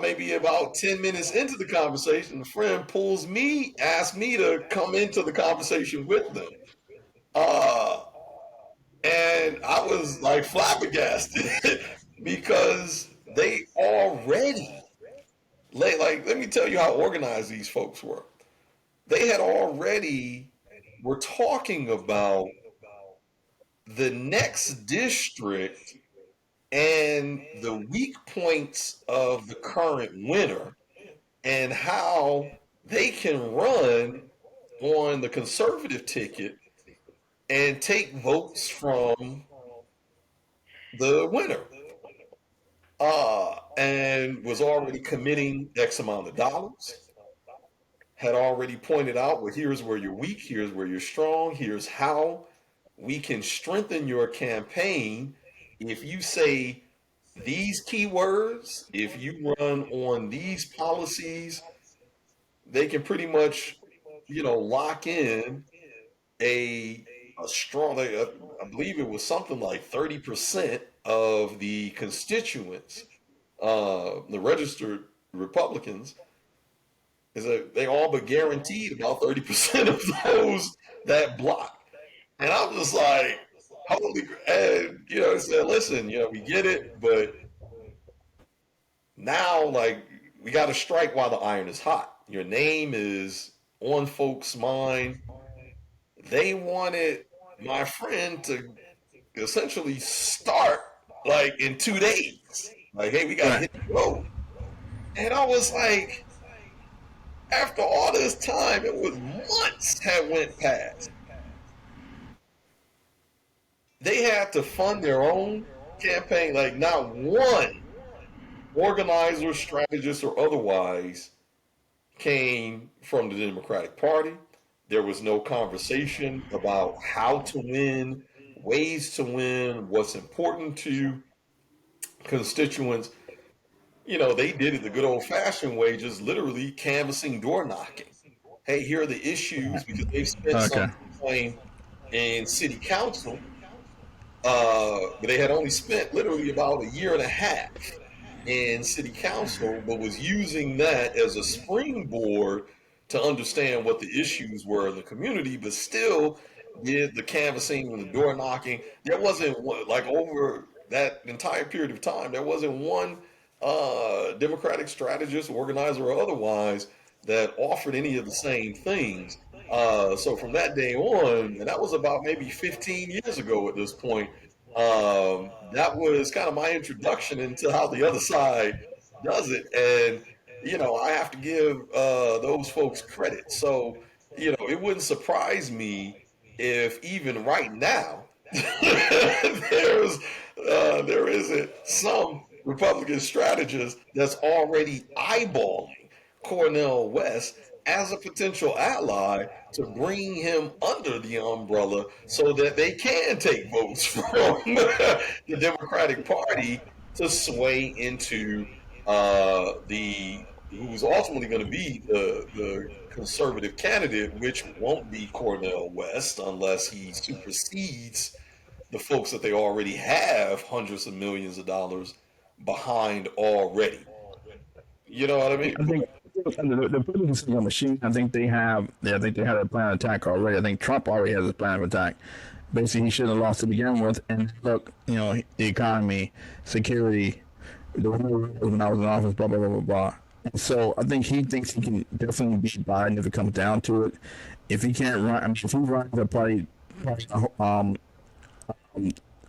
Maybe about 10 minutes into the conversation, the friend pulls me, asks me to come into the conversation with them. Uh, and I was like flabbergasted because they already, let me tell you how organized these folks were. They had already were talking about the next district and the weak points of the current winner and how they can run on the conservative ticket and take votes from the winner. And was already committing X amount of dollars, had already pointed out, well, here's where you're weak, here's where you're strong, here's how we can strengthen your campaign if you say these keywords, if you run on these policies. They can pretty much, lock in a a strong. I believe it was something like 30% of the constituents, the registered Republicans, is that they all but guaranteed about 30% of those that block. And I'm just like, holy, and said, listen, we get it, but now, like, we got to strike while the iron is hot. Your name is on folks' mind. They wanted my friend to essentially start like in 2 days. Like, hey, we got to Right. hit the road. And I was like, after all this time, it was months had went past. they had to fund their own campaign. Like not one organizer, strategist, or otherwise came from the Democratic Party. There was no conversation about how to win, ways to win, what's important to constituents. They did it the good old fashioned way, just literally canvassing, door knocking. Hey, here are the issues because they've spent some Okay. time in city council, but they had only spent literally about a year and a half in city council, but was using that as a springboard to understand what the issues were in the community, but still did the canvassing and the door knocking. There wasn't one, like over that entire period of time, there wasn't one Democratic strategist, organizer, or otherwise that offered any of the same things. So from that day on, and that was about maybe 15 years ago at this point, that was kind of my introduction into how the other side does it. And, I have to give those folks credit. So, it wouldn't surprise me if even right now there's there isn't some Republican strategist that's already eyeballing Cornel West as a potential ally to bring him under the umbrella so that they can take votes from the Democratic Party to sway into the who's ultimately going to be the conservative candidate, which won't be Cornel West unless he supersedes the folks that they already have hundreds of millions of dollars behind already. You know what I mean? I think the political single machine. I think they have. Yeah, I think they had a plan of attack already. I think Trump already has a plan of attack. Basically, he shouldn't have lost to begin with. And look, the economy, security, the when I was in office, blah blah blah blah blah. And so I think he thinks he can definitely beat Biden if it comes down to it. If he can't run, I mean, if he runs, a probably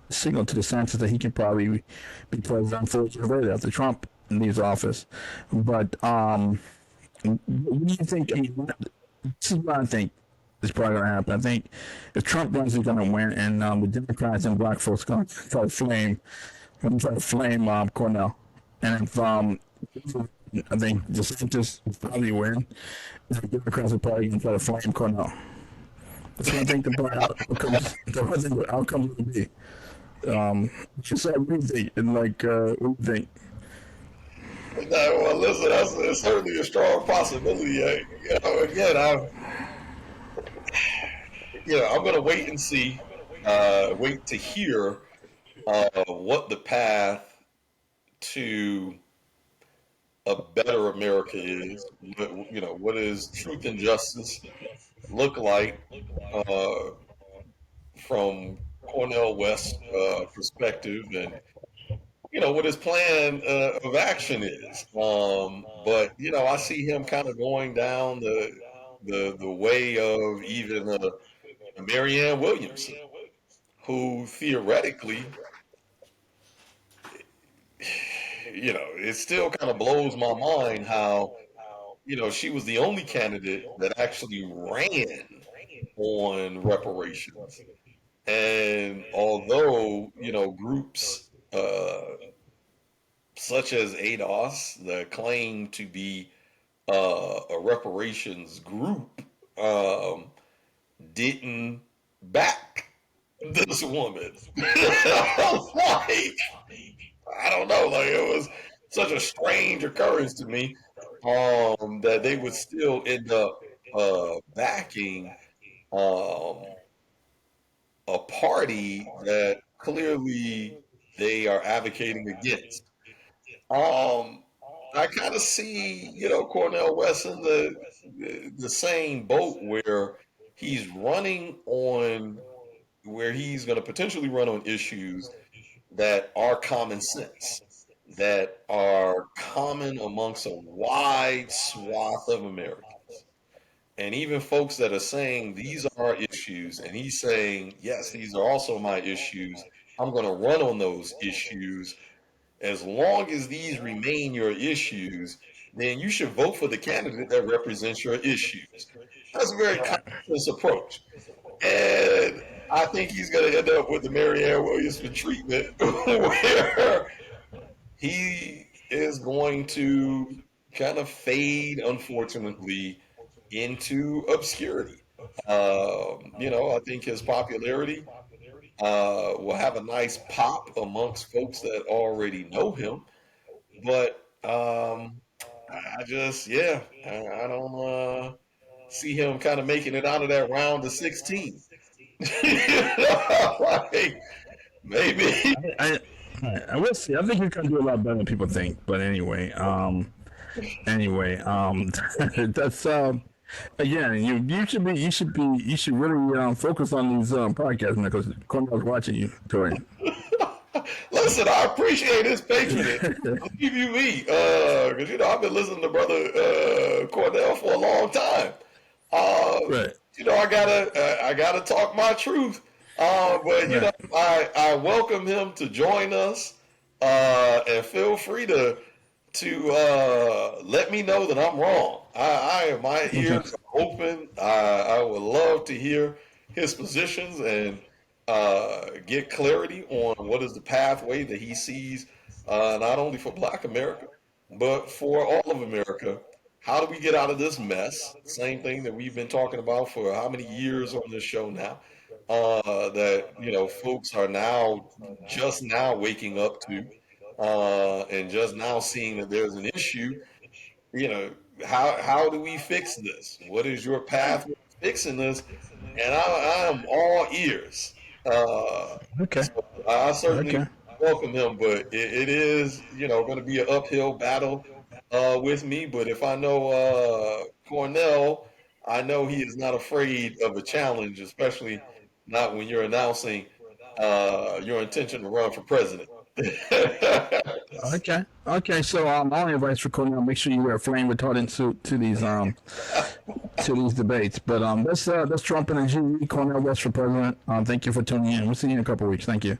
signal to the census that he can probably be president 4 years later after Trump leaves office. But what do you think? I mean, this is what I think is probably going to happen. I think if Trump runs, he's going to win, and the Democrats and black folks going to try to flame Cornell. And if I think DeSantis will probably win, the Democrats are probably going to try to flame Cornell. That's what I think the outcome will be. Just like what do you think? And like, what do you think? No, well, listen, that's certainly a strong possibility. Again, I'm going to wait and see, wait to hear what the path to a better America is. What does truth and justice look like uh, from Cornel West's perspective, and what his plan of action is. But I see him kind of going down the way of even Marianne Williamson, who theoretically, it still kind of blows my mind how she was the only candidate that actually ran on reparations. And although, groups such as ADOS that claim to be a reparations group didn't back this woman. I was like, I don't know, like it was such a strange occurrence to me that they would still end up backing um, a party that clearly they are advocating against. Um, I kind of see, Cornel West in the same boat where he's running on, where he's going to potentially run on issues that are common sense, that are common amongst a wide swath of Americans. And even folks that are saying these are our issues, and he's saying, yes, these are also my issues. I'm going to run on those issues. As long as these remain your issues, then you should vote for the candidate that represents your issues. That's a very common sense approach. And I think he's going to end up with the Marianne Williamson treatment, where he is going to kind of fade, unfortunately, into obscurity. I think his popularity will have a nice pop amongst folks that already know him, but I just, yeah, I don't see him kind of making it out of that round of 16. Like, maybe. I, I will see. I think he's gonna do a lot better than people think. But anyway, that's again. You should really focus on these podcasts because Cornel's watching you, Tori. Listen, I appreciate his patronage. Believe you me, because I've been listening to brother Cornel for a long time. Right. I gotta talk my truth. But Right. I welcome him to join us, and feel free to let me know that I'm wrong. My Okay. ears are open. I would love to hear his positions and get clarity on what is the pathway that he sees, not only for Black America, but for all of America. How do we get out of this mess? Same thing that we've been talking about for how many years on this show now? That folks are now just now waking up to, and just now seeing that there's an issue. You know, how do we fix this? What is your path to fixing this? And I am all ears. Okay. So I certainly Okay. welcome him, but it is going to be an uphill battle with me. But if I know Cornell, I know he is not afraid of a challenge, especially not when you're announcing your intention to run for president. Okay. Okay. So my only advice for Cornel: make sure you wear a flame retardant suit to these debates. But that's Trump and the G. Cornel West for president. Thank you for tuning in. We'll see you in a couple of weeks. Thank you.